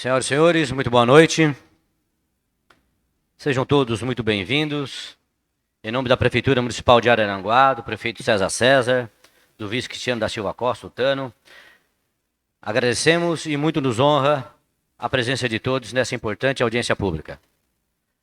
Senhoras e senhores, muito boa noite. Sejam todos muito bem-vindos. Em nome da Prefeitura Municipal de Araranguá, do prefeito César, do vice Cristiano da Silva Costa, o Tano, agradecemos e muito nos honra a presença de todos nessa importante audiência pública.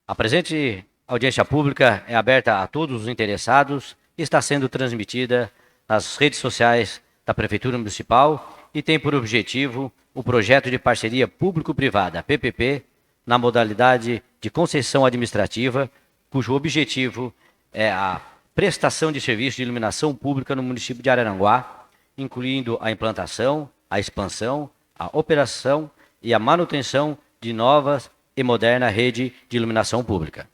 A presente audiência pública é aberta a todos os interessados e está sendo transmitida nas redes sociais da Prefeitura Municipal e tem por objetivo o projeto de parceria público-privada, PPP, na modalidade de concessão administrativa, cujo objetivo é a prestação de serviço de iluminação pública no município de Araranguá, incluindo a implantação, a expansão, a operação e a manutenção de novas e moderna rede de iluminação pública.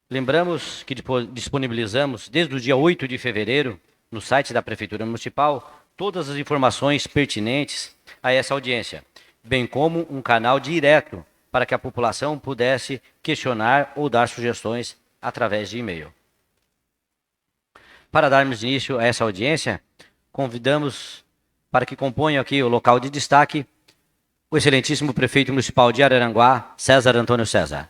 Lembramos que disponibilizamos desde o dia 8 de fevereiro, no site da Prefeitura Municipal, todas as informações pertinentes a essa audiência, bem como um canal direto para que a população pudesse questionar ou dar sugestões através de e-mail. Para darmos início a essa audiência, convidamos para que componham aqui o local de destaque o excelentíssimo prefeito municipal de Araranguá, César Antônio César.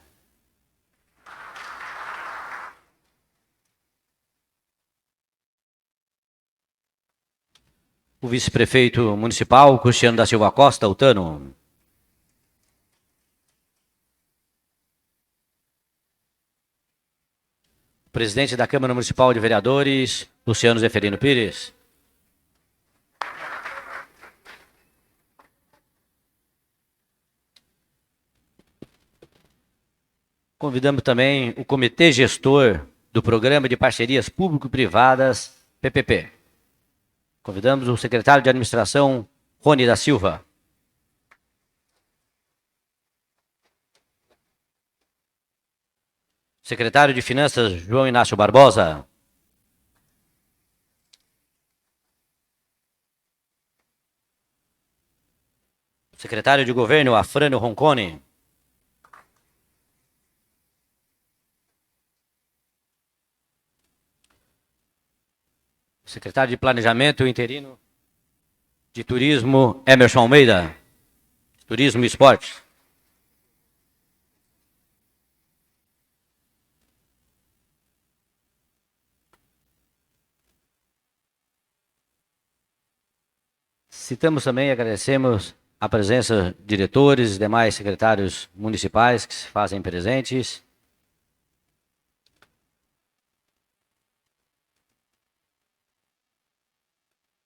O vice-prefeito municipal, Cristiano da Silva Costa, o Tano. O presidente da Câmara Municipal de Vereadores, Luciano Zeferino Pires. Convidamos também o Comitê Gestor do Programa de Parcerias Público-Privadas, PPP. Convidamos o secretário de Administração, Rony da Silva. Secretário de Finanças, João Inácio Barbosa. Secretário de Governo, Afrânio Roncone. Secretário de Planejamento interino de Turismo, Emerson Almeida. Turismo e Esporte. Citamos também e agradecemos a presença de diretores e demais secretários municipais que se fazem presentes.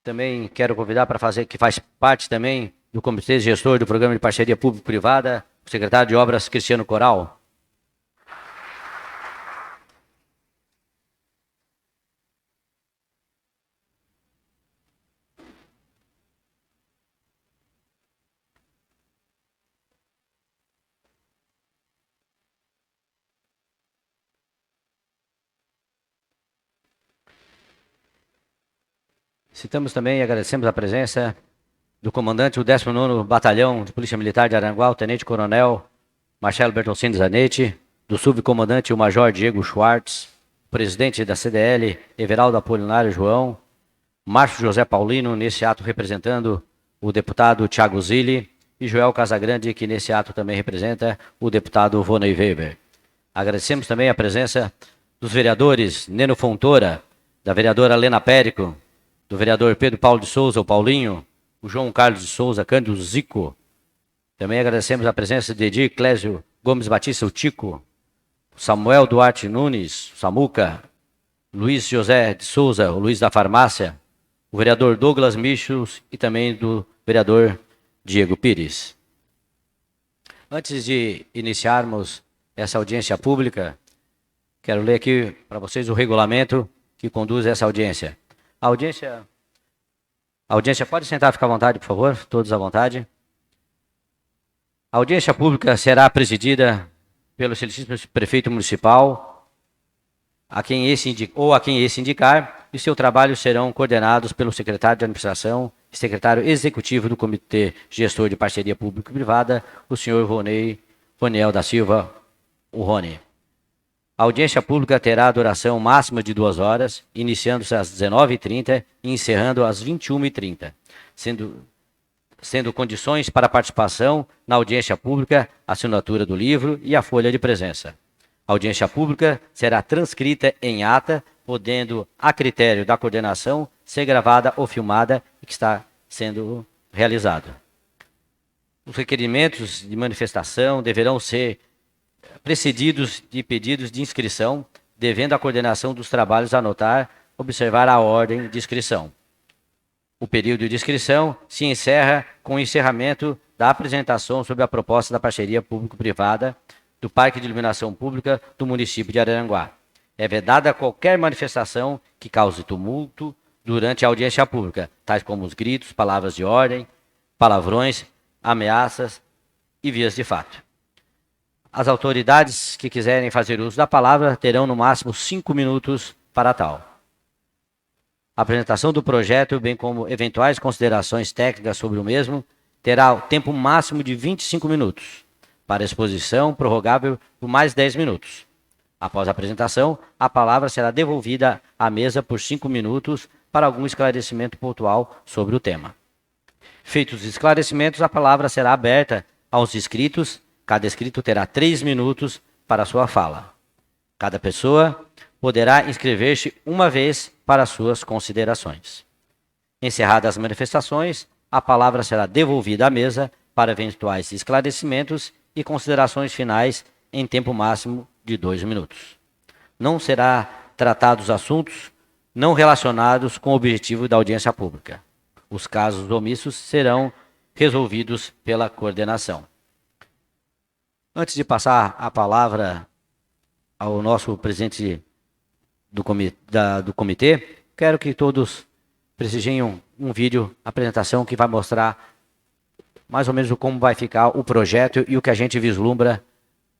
Também quero convidar para fazer, que faz parte também do Comitê Gestor do Programa de Parceria Público-Privada, o secretário de Obras, Cristiano Coral. Citamos também e agradecemos a presença do comandante do 19º Batalhão de Polícia Militar de Araranguá, o tenente-coronel Marcelo Bertolcini Zanetti, do subcomandante o major Diego Schwartz, presidente da CDL, Everaldo Apolinário João, Márcio José Paulino, nesse ato representando o deputado Thiago Zilli, e Joel Casagrande, que nesse ato também representa o deputado Vonei Weber. Agradecemos também a presença dos vereadores Neno Fontoura, da vereadora Lena Périco, do vereador Pedro Paulo de Souza, o Paulinho, o João Carlos de Souza, Cândido Zico. Também agradecemos a presença de Edir Clésio Gomes Batista, o Tico, Samuel Duarte Nunes, Samuca, Luiz José de Souza, o Luiz da Farmácia, o vereador Douglas Michos e também do vereador Diego Pires. Antes de iniciarmos essa audiência pública, quero ler aqui para vocês o regulamento que conduz essa audiência. A audiência pode sentar, ficar à vontade, por favor, todos à vontade. A audiência pública será presidida pelo excelentíssimo prefeito municipal, a quem esse indicar, e seu trabalho serão coordenados pelo secretário de Administração e secretário executivo do Comitê Gestor de Parceria Público-Privada, o senhor Roniel da Silva, o Rony. A audiência pública terá duração máxima de 2 horas, iniciando-se às 19h30 e encerrando às 21h30, sendo sendo condições para a participação na audiência pública, a assinatura do livro e a folha de presença. A audiência pública será transcrita em ata, podendo, a critério da coordenação, ser gravada ou filmada e que está sendo realizado. Os requerimentos de manifestação deverão ser precedidos de pedidos de inscrição, devendo a coordenação dos trabalhos anotar, observar a ordem de inscrição. O período de inscrição se encerra com o encerramento da apresentação sobre a proposta da parceria público-privada do Parque de Iluminação Pública do município de Araranguá. É vedada qualquer manifestação que cause tumulto durante a audiência pública, tais como os gritos, palavras de ordem, palavrões, ameaças e vias de fato. As autoridades que quiserem fazer uso da palavra terão no máximo 5 minutos para tal. A apresentação do projeto, bem como eventuais considerações técnicas sobre o mesmo, terá o tempo máximo de 25 minutos. Para exposição, prorrogável por mais 10 minutos. Após a apresentação, a palavra será devolvida à mesa por 5 minutos para algum esclarecimento pontual sobre o tema. Feitos os esclarecimentos, a palavra será aberta aos inscritos. Cada inscrito terá 3 minutos para a sua fala. Cada pessoa poderá inscrever-se uma vez para suas considerações. Encerradas as manifestações, a palavra será devolvida à mesa para eventuais esclarecimentos e considerações finais em tempo máximo de 2 minutos. Não será tratados assuntos não relacionados com o objetivo da audiência pública. Os casos omissos serão resolvidos pela coordenação. Antes de passar a palavra ao nosso presidente do comitê, quero que todos prestigiem um vídeo, apresentação que vai mostrar mais ou menos como vai ficar o projeto e o que a gente vislumbra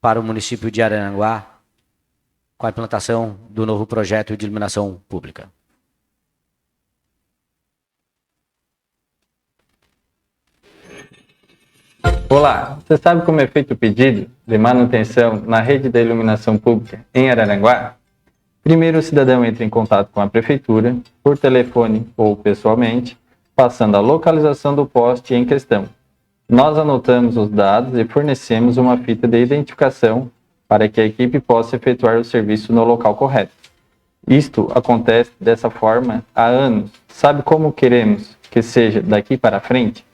para o município de Araranguá com a implantação do novo projeto de iluminação pública. Olá, você sabe como é feito o pedido de manutenção na rede da iluminação pública em Araranguá? Primeiro, o cidadão entra em contato com a prefeitura, por telefone ou pessoalmente, passando a localização do poste em questão. Nós anotamos os dados e fornecemos uma fita de identificação para que a equipe possa efetuar o serviço no local correto. Isto acontece dessa forma há anos. Sabe como queremos que seja daqui para frente?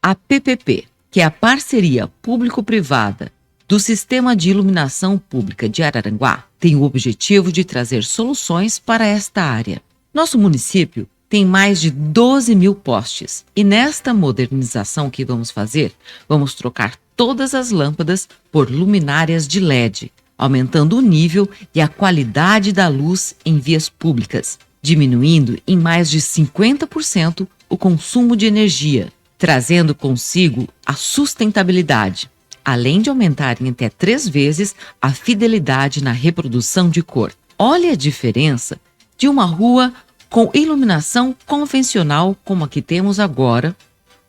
A PPP, que é a parceria público-privada do Sistema de Iluminação Pública de Araranguá, tem o objetivo de trazer soluções para esta área. Nosso município tem mais de 12 mil postes e nesta modernização que vamos fazer, vamos trocar todas as lâmpadas por luminárias de LED, aumentando o nível e a qualidade da luz em vias públicas, diminuindo em mais de 50% o consumo de energia, trazendo consigo a sustentabilidade, além de aumentar em até 3 vezes a fidelidade na reprodução de cor. Olha a diferença de uma rua com iluminação convencional como a que temos agora,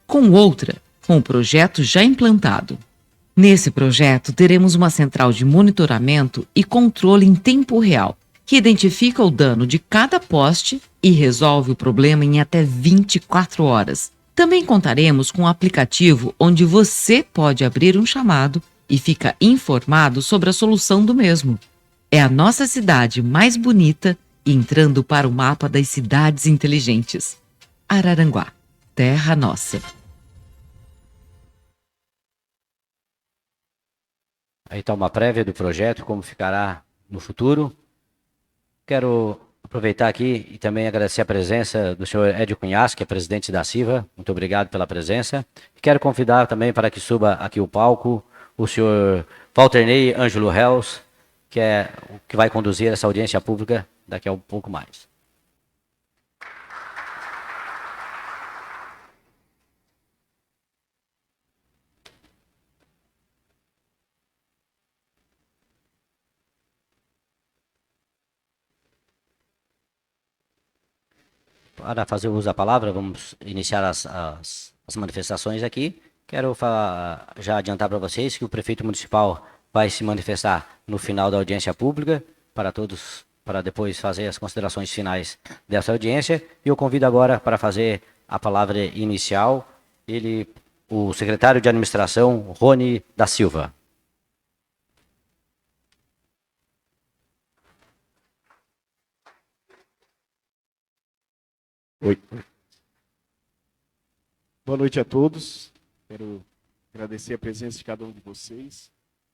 com outra, com o projeto já implantado. Nesse projeto, teremos uma central de monitoramento e controle em tempo real, que identifica o dano de cada poste e resolve o problema em até 24 horas. Também contaremos com um aplicativo onde você pode abrir um chamado e fica informado sobre a solução do mesmo. É a nossa cidade mais bonita entrando para o mapa das cidades inteligentes. Araranguá, terra nossa. Aí está uma prévia do projeto, como ficará no futuro. Quero aproveitar aqui e também agradecer a presença do senhor Edio Cunhas, que é presidente da CIVA. Muito obrigado pela presença. E quero convidar também para que suba aqui o palco o senhor Walter Ney Ângelo Hells, que é o que vai conduzir essa audiência pública daqui a um pouco mais. Para fazer uso da palavra, vamos iniciar as manifestações aqui. Quero já adiantar para vocês que o prefeito municipal vai se manifestar no final da audiência pública, para todos para depois fazer as considerações finais dessa audiência. E eu convido agora para fazer a palavra inicial, o secretário de Administração, Rony da Silva. Oi. Boa noite a todos. Quero agradecer a presença de cada um de vocês,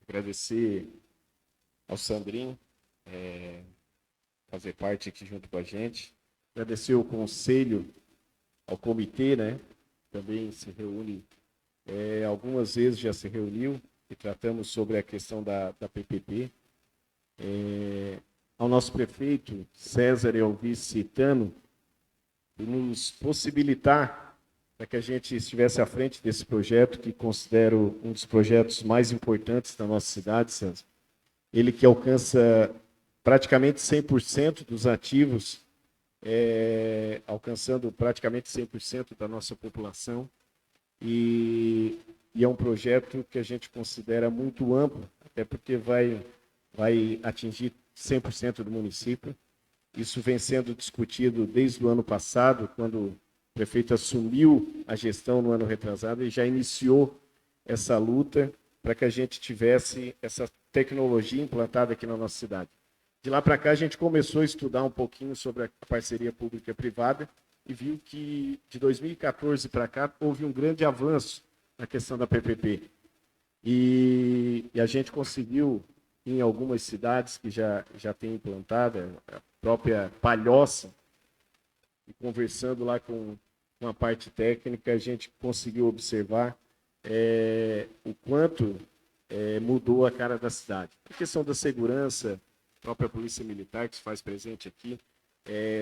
agradecer ao Sandrinho fazer parte aqui junto com a gente, agradecer ao conselho, ao comitê, né? Também se reúne, algumas vezes já se reuniu e tratamos sobre a questão da PPP. Ao nosso prefeito César e ao vice Tano, por nos possibilitar para que a gente estivesse à frente desse projeto, que considero um dos projetos mais importantes da nossa cidade, César. Ele que alcança praticamente 100% dos ativos, alcançando praticamente 100% da nossa população, e é um projeto que a gente considera muito amplo, até porque vai atingir 100% do município. Isso vem sendo discutido desde o ano passado, quando o prefeito assumiu a gestão no ano retrasado e já iniciou essa luta para que a gente tivesse essa tecnologia implantada aqui na nossa cidade. De lá para cá, a gente começou a estudar um pouquinho sobre a parceria pública-privada e viu que, de 2014 para cá, houve um grande avanço na questão da PPP. E a gente conseguiu, em algumas cidades que já tem implantada, a própria Palhoça, e conversando lá com a parte técnica, a gente conseguiu observar o quanto mudou a cara da cidade. A questão da segurança, a própria Polícia Militar, que se faz presente aqui,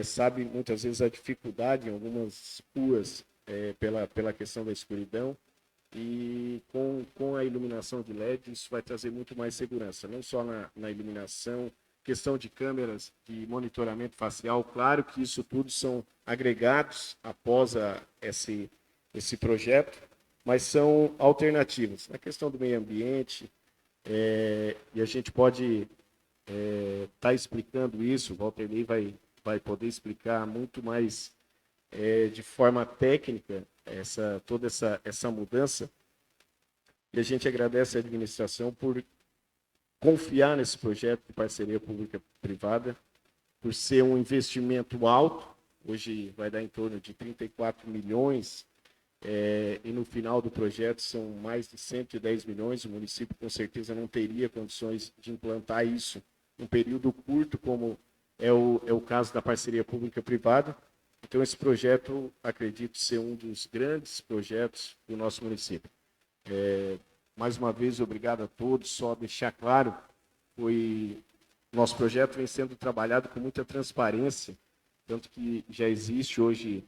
sabe muitas vezes a dificuldade em algumas ruas pela questão da escuridão, e com a iluminação de LED isso vai trazer muito mais segurança, não só na iluminação, questão de câmeras de monitoramento facial. Claro que isso tudo são agregados após esse projeto, mas são alternativas. Na questão do meio ambiente, e a gente pode estar explicando isso, o Walter Ney vai poder explicar muito mais de forma técnica toda essa mudança, e a gente agradece a administração por confiar nesse projeto de parceria pública-privada, por ser um investimento alto. Hoje vai dar em torno de 34 milhões, e no final do projeto são mais de 110 milhões. O município com certeza não teria condições de implantar isso em um período curto, como é o caso da parceria pública-privada. Então, esse projeto, acredito ser um dos grandes projetos do nosso município. Mais uma vez, obrigado a todos. Só deixar claro, nosso projeto vem sendo trabalhado com muita transparência, tanto que já existe hoje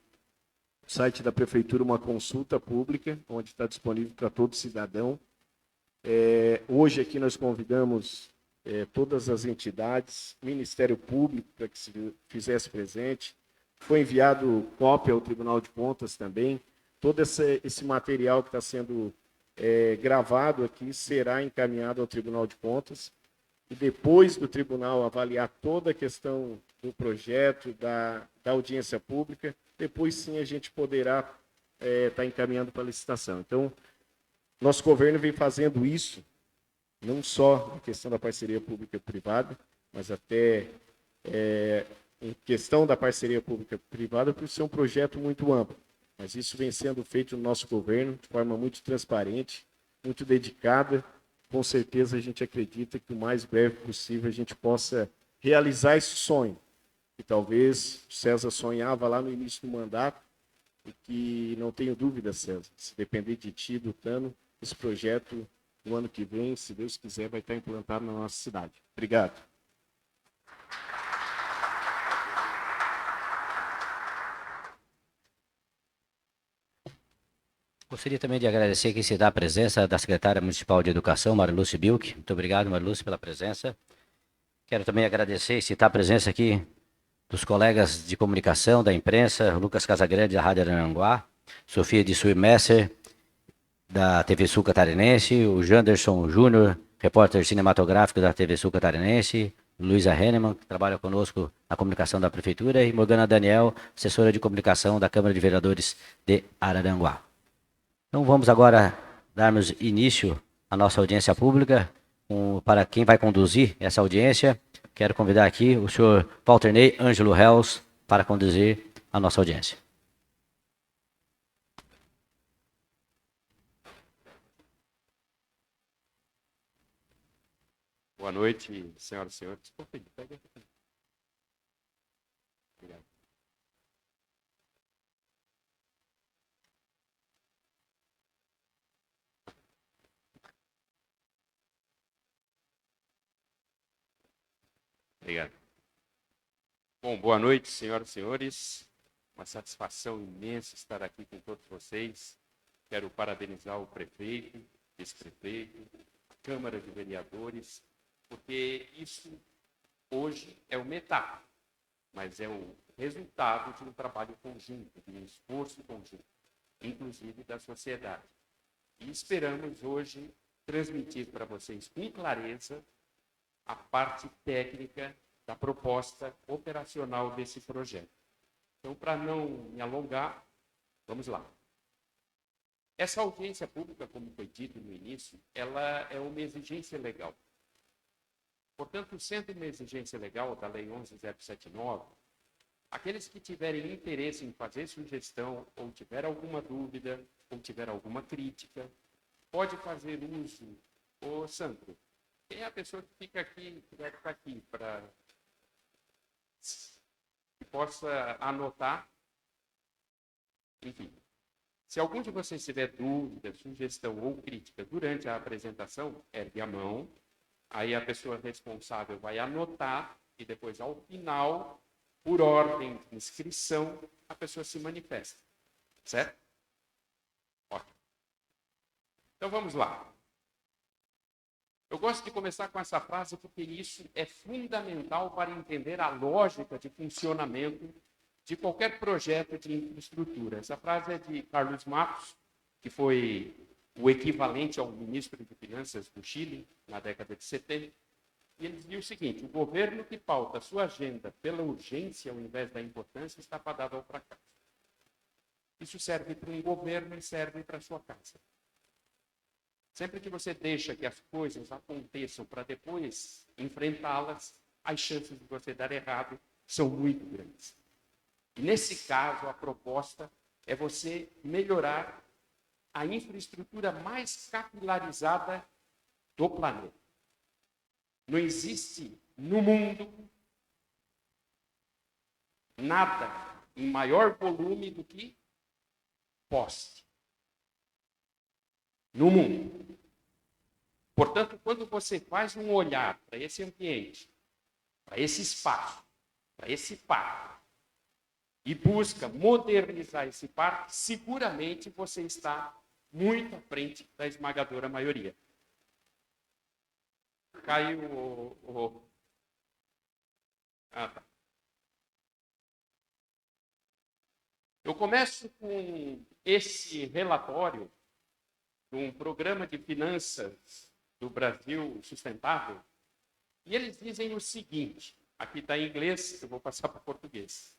no site da Prefeitura uma consulta pública, onde está disponível para todo cidadão. Hoje aqui nós convidamos todas as entidades, Ministério Público, para que se fizesse presente. Foi enviado cópia ao Tribunal de Contas também. Todo esse material que está sendo gravado aqui será encaminhado ao Tribunal de Contas, e depois do tribunal avaliar toda a questão do projeto, da audiência pública, depois sim a gente poderá estar encaminhando para a licitação. Então, nosso governo vem fazendo isso, não só na questão da parceria pública-privada, mas até em questão da parceria pública-privada, por ser um projeto muito amplo. Mas isso vem sendo feito no nosso governo de forma muito transparente, muito dedicada. Com certeza a gente acredita que o mais breve possível a gente possa realizar esse sonho, que talvez o César sonhava lá no início do mandato, e que não tenho dúvida, César, se depender de ti, do Tano, esse projeto, no ano que vem, se Deus quiser, vai estar implantado na nossa cidade. Obrigado. Gostaria também de agradecer aqui se dá a presença da secretária municipal de Educação, Marilúcia Bilk. Muito obrigado, Marilúcia, pela presença. Quero também agradecer e citar a presença aqui dos colegas de comunicação, da imprensa, Lucas Casagrande, da Rádio Araranguá, Sofia de Sui Messer, da TV Sul Catarinense, o Janderson Júnior, repórter cinematográfico da TV Sul Catarinense, Luísa Henneman, que trabalha conosco na comunicação da Prefeitura, e Morgana Daniel, assessora de comunicação da Câmara de Vereadores de Araranguá. Então vamos agora darmos início à nossa audiência pública. Para quem vai conduzir essa audiência, quero convidar aqui o senhor Walter Ney Ângelo Hells para conduzir a nossa audiência. Boa noite, senhoras e senhores. Desculpa, pega aqui. Obrigado. Obrigado. Bom, boa noite, senhoras e senhores. Uma satisfação imensa estar aqui com todos vocês. Quero parabenizar o prefeito, vice-prefeito, a Câmara de Vereadores, porque isso hoje é uma etapa, mas é o resultado de um trabalho conjunto, de um esforço conjunto, inclusive da sociedade. E esperamos hoje transmitir para vocês com clareza a parte técnica da proposta operacional desse projeto. Então, para não me alongar, vamos lá. Essa audiência pública, como foi dito no início, ela é uma exigência legal. Portanto, sendo uma exigência legal da Lei 11.079, aqueles que tiverem interesse em fazer sugestão, ou tiver alguma dúvida, ou tiver alguma crítica, pode fazer uso. Ô, Sandro, quem é a pessoa que fica aqui, que vai ficar aqui, para que possa anotar? Enfim, se algum de vocês tiver dúvida, sugestão ou crítica durante a apresentação, ergue a mão, aí a pessoa responsável vai anotar e depois, ao final, por ordem de inscrição, a pessoa se manifesta. Certo? Ótimo. Então, vamos lá. Eu gosto de começar com essa frase porque isso é fundamental para entender a lógica de funcionamento de qualquer projeto de infraestrutura. Essa frase é de Carlos Matos, que foi o equivalente ao ministro de Finanças do Chile, na década de 70. E ele dizia o seguinte: o governo que pauta sua agenda pela urgência ao invés da importância está fadado ao fracasso. Isso serve para um governo e serve para a sua casa. Sempre que você deixa que as coisas aconteçam para depois enfrentá-las, as chances de você dar errado são muito grandes. E nesse caso, a proposta é você melhorar a infraestrutura mais capilarizada do planeta. Não existe no mundo nada em maior volume do que poste. No mundo. Portanto, quando você faz um olhar para esse ambiente, para esse espaço, para esse parque, e busca modernizar esse parque, seguramente você está muito à frente da esmagadora maioria. Caiu o... Ah, tá. Eu começo com esse relatório de um programa de finanças do Brasil sustentável, e eles dizem o seguinte, aqui está em inglês, eu vou passar para português.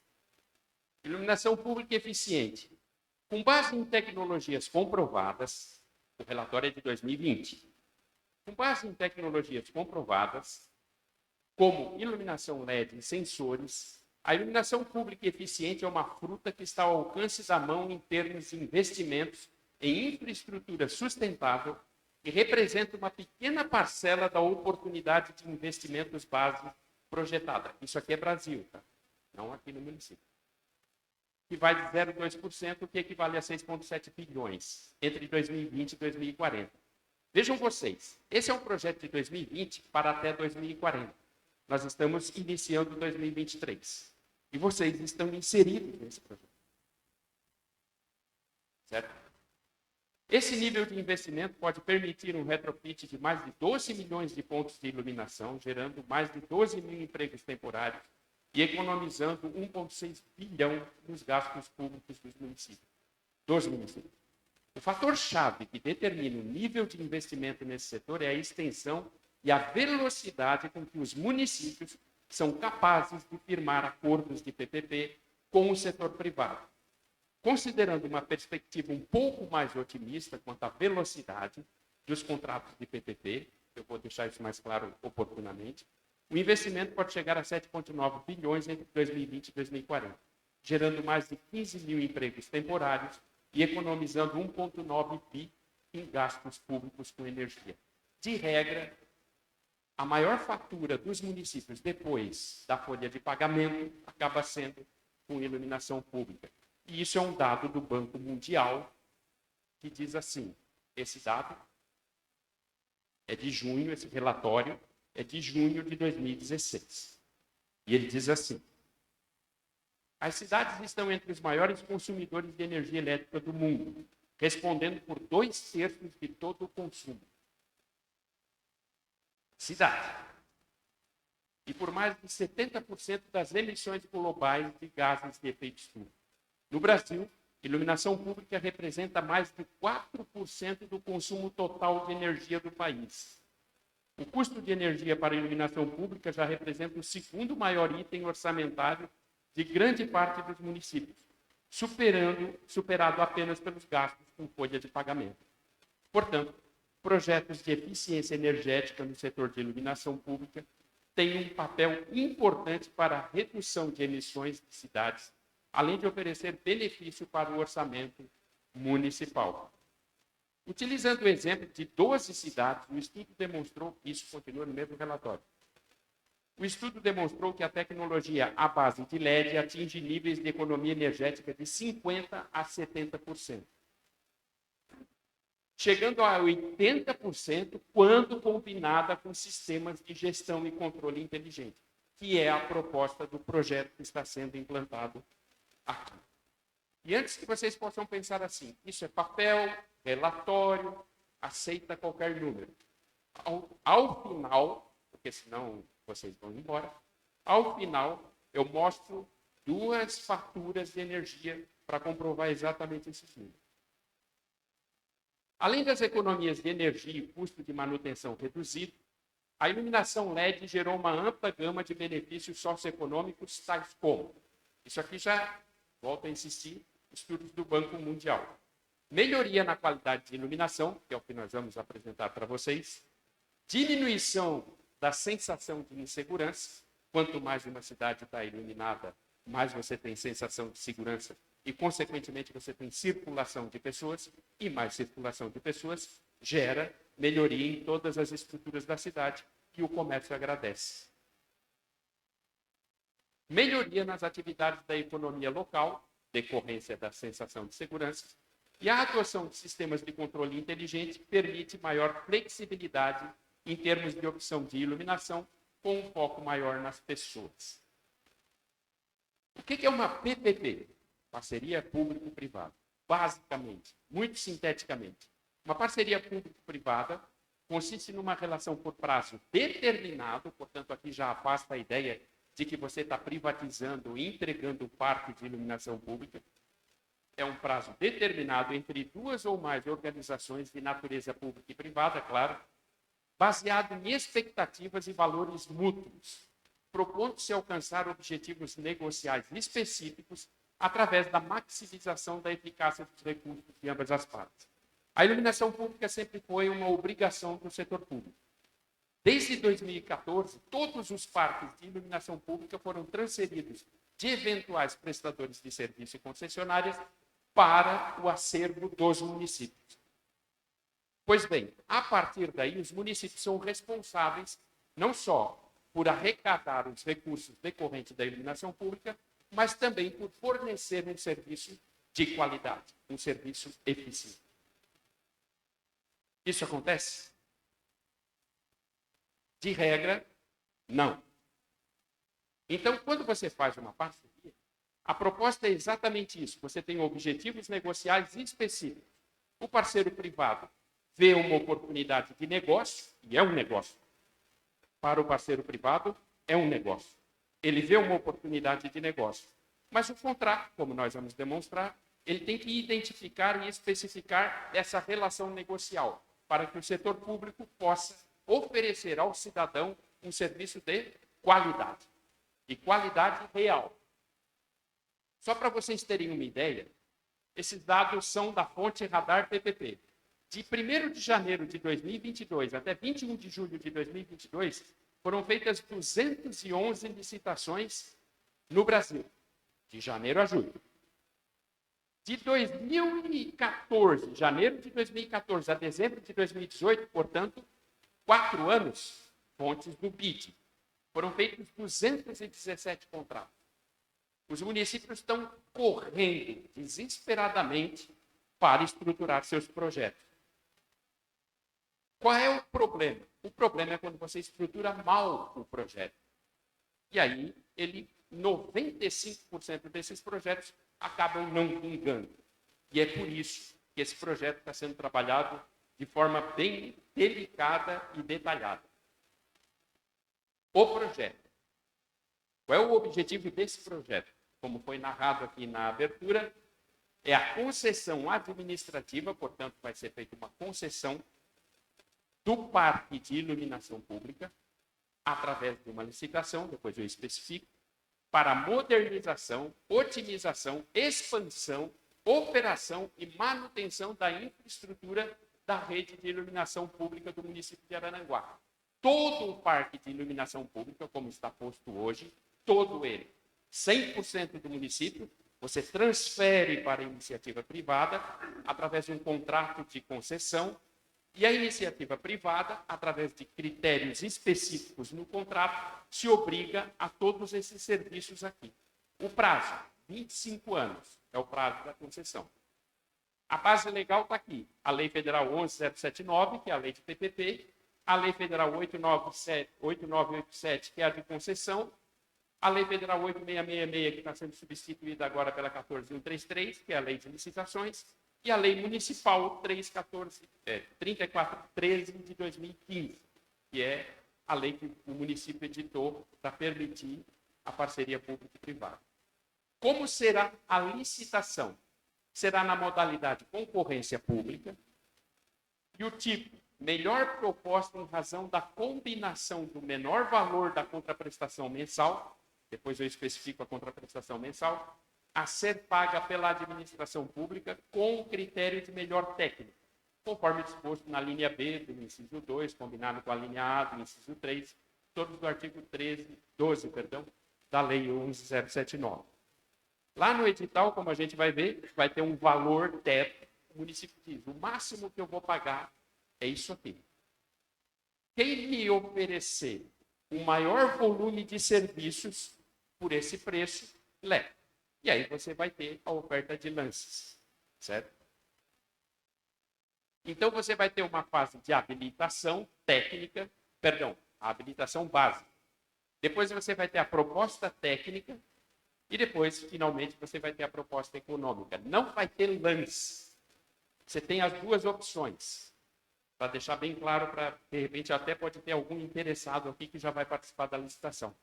Iluminação pública eficiente. Com base em tecnologias comprovadas, o relatório é de 2020, com base em tecnologias comprovadas, como iluminação LED e sensores, a iluminação pública eficiente é uma fruta que está ao alcance da mão em termos de investimentos em infraestrutura sustentável e representa uma pequena parcela da oportunidade de investimentos base projetada. Isso aqui é Brasil, tá? Não aqui no município. Que vai de 0,2%, o que equivale a 6,7 bilhões entre 2020 e 2040. Vejam vocês, esse é um projeto de 2020 para até 2040. Nós estamos iniciando 2023. E vocês estão inseridos nesse projeto. Certo? Esse nível de investimento pode permitir um retrofit de mais de 12 milhões de pontos de iluminação, gerando mais de 12 mil empregos temporários e economizando 1,6 bilhão nos gastos públicos dos municípios. O fator-chave que determina o nível de investimento nesse setor é a extensão e a velocidade com que os municípios são capazes de firmar acordos de PPP com o setor privado. Considerando uma perspectiva um pouco mais otimista quanto à velocidade dos contratos de PPP, eu vou deixar isso mais claro oportunamente, o investimento pode chegar a 7,9 bilhões entre 2020 e 2040, gerando mais de 15 mil empregos temporários e economizando 1,9 bi em gastos públicos com energia. De regra, a maior fatura dos municípios depois da folha de pagamento acaba sendo com iluminação pública. E isso é um dado do Banco Mundial que diz assim, esse dado é de junho, esse relatório é de junho de 2016. E ele diz assim, as cidades estão entre os maiores consumidores de energia elétrica do mundo, respondendo por 2/3 de todo o consumo. Cidade. E por mais de 70% das emissões globais de gases de efeito estufa. No Brasil, iluminação pública representa mais de 4% do consumo total de energia do país. O custo de energia para a iluminação pública já representa o segundo maior item orçamentário de grande parte dos municípios, superado apenas pelos gastos com folha de pagamento. Portanto, projetos de eficiência energética no setor de iluminação pública têm um papel importante para a redução de emissões de cidades, além de oferecer benefício para o orçamento municipal. Utilizando o exemplo de 12 cidades, o estudo demonstrou, isso continua no mesmo relatório, o estudo demonstrou que a tecnologia à base de LED atinge níveis de economia energética de 50% a 70%, chegando a 80% quando combinada com sistemas de gestão e controle inteligente, que é a proposta do projeto que está sendo implantado aqui. E antes que vocês possam pensar assim, isso é papel, relatório, aceita qualquer número. Ao final, porque senão vocês vão embora, ao final eu mostro 2 faturas de energia para comprovar exatamente esses números. Além das economias de energia e custo de manutenção reduzido, a iluminação LED gerou uma ampla gama de benefícios socioeconômicos, tais como, isso aqui já, volto a insistir, estudos do Banco Mundial. Melhoria na qualidade de iluminação, que é o que nós vamos apresentar para vocês, diminuição da sensação de insegurança, quanto mais uma cidade está iluminada, mais você tem sensação de segurança e, consequentemente, você tem circulação de pessoas, e mais circulação de pessoas gera melhoria em todas as estruturas da cidade, que o comércio agradece. Melhoria nas atividades da economia local, decorrência da sensação de segurança, e a adoção de sistemas de controle inteligente permite maior flexibilidade em termos de opção de iluminação, com um foco maior nas pessoas. O que é uma PPP? Parceria público-privada. Basicamente, muito sinteticamente, uma parceria público-privada consiste numa relação por prazo determinado, portanto, aqui já afasta a ideia de que você está privatizando e entregando parte de iluminação pública. É um prazo determinado entre 2 ou mais organizações de natureza pública e privada, claro, baseado em expectativas e valores mútuos, propondo-se alcançar objetivos negociais específicos através da maximização da eficácia dos recursos de ambas as partes. A iluminação pública sempre foi uma obrigação do setor público. Desde 2014, todos os parques de iluminação pública foram transferidos de eventuais prestadores de serviço e concessionárias para o acervo dos municípios. Pois bem, a partir daí, os municípios são responsáveis não só por arrecadar os recursos decorrentes da iluminação pública, mas também por fornecer um serviço de qualidade, um serviço eficiente. Isso acontece? De regra, não. Então, quando você faz uma parceria, a proposta é exatamente isso. Você tem objetivos negociais específicos. O parceiro privado vê uma oportunidade de negócio, e é um negócio. Para o parceiro privado, é um negócio. Ele vê uma oportunidade de negócio. Mas o contrato, como nós vamos demonstrar, ele tem que identificar e especificar essa relação negocial, para que o setor público possa oferecer ao cidadão um serviço de qualidade, e qualidade real. Só para vocês terem uma ideia, esses dados são da fonte Radar PPP. De 1º de janeiro de 2022 até 21 de julho de 2022, foram feitas 211 licitações no Brasil, de janeiro a julho. De 2014, janeiro de 2014 a dezembro de 2018, portanto, 4 anos, fontes do BID, foram feitos 217 contratos. Os municípios estão correndo desesperadamente para estruturar seus projetos. Qual é o problema? O problema é quando você estrutura mal o projeto. E aí, 95% desses projetos acabam não vingando. E é por isso que esse projeto está sendo trabalhado de forma bem delicada e detalhada. O projeto. Qual é o objetivo desse projeto? Como foi narrado aqui na abertura, é a concessão administrativa, portanto, vai ser feita uma concessão do parque de iluminação pública, através de uma licitação, depois eu especifico, para modernização, otimização, expansão, operação e manutenção da infraestrutura da rede de iluminação pública do município de Araranguá. Todo o parque de iluminação pública, como está posto hoje, todo ele, 100% do município, você transfere para a iniciativa privada através de um contrato de concessão, e a iniciativa privada, através de critérios específicos no contrato, se obriga a todos esses serviços aqui. O prazo, 25 anos, é o prazo da concessão. A base legal está aqui, a Lei Federal 11.079, que é a lei de PPP, a Lei Federal 8987, que é a de concessão, a Lei Federal 8666, que está sendo substituída agora pela 14.133, que é a lei de licitações, e a Lei Municipal 3413 de 2015, que é a lei que o município editou para permitir a parceria público-privada. Como será a licitação? Será na modalidade concorrência pública, e o tipo, melhor proposta em razão da combinação do menor valor da contraprestação mensal, depois eu especifico a contraprestação mensal, a ser paga pela administração pública com o critério de melhor técnico, conforme disposto na linha B do inciso 2, combinado com a linha A do inciso 3, todos do artigo 12, da Lei 11.079. Lá no edital, como a gente vai ver, vai ter um valor teto. O município diz, o máximo que eu vou pagar é isso aqui. Quem me oferecer o maior volume de serviços por esse preço, leva. E aí você vai ter a oferta de lances, certo? Então você vai ter uma fase de habilitação técnica, a habilitação básica. Depois você vai ter a proposta técnica e depois, finalmente, você vai ter a proposta econômica. Não vai ter lance. Você tem as duas opções. Para deixar bem claro, de repente até pode ter algum interessado aqui que já vai participar da licitação.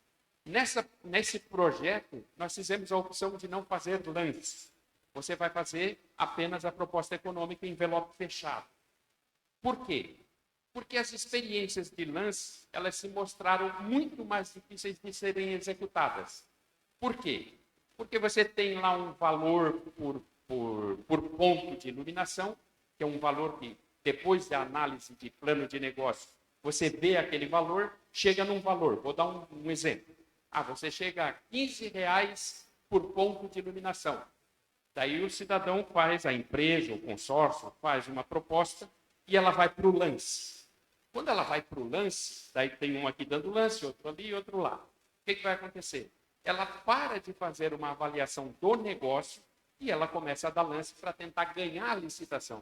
Nesse projeto, nós fizemos a opção de não fazer lance. Você vai fazer apenas a proposta econômica em envelope fechado. Por quê? Porque as experiências de lance, elas se mostraram muito mais difíceis de serem executadas. Por quê? Porque você tem lá um valor por ponto de iluminação, que é um valor que, depois da análise de plano de negócio, você vê aquele valor, chega num valor. Vou dar um exemplo. Você chega a R$15 por ponto de iluminação. Daí o cidadão faz, a empresa, o consórcio, faz uma proposta e ela vai para o lance. Quando ela vai para o lance, daí tem um aqui dando lance, outro ali e outro lá. O que vai acontecer? Ela para de fazer uma avaliação do negócio e ela começa a dar lance para tentar ganhar a licitação.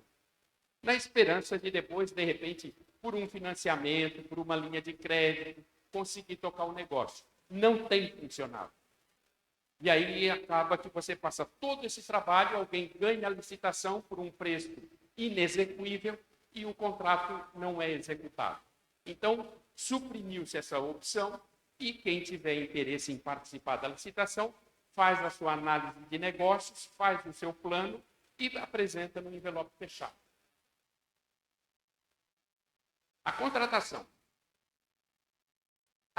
Na esperança de depois, de repente, por um financiamento, por uma linha de crédito, conseguir tocar o negócio. Não tem funcionado. E aí acaba que você passa todo esse trabalho, alguém ganha a licitação por um preço inexequível e o contrato não é executado. Então, suprimiu-se essa opção e quem tiver interesse em participar da licitação faz a sua análise de negócios, faz o seu plano e apresenta no envelope fechado. A contratação.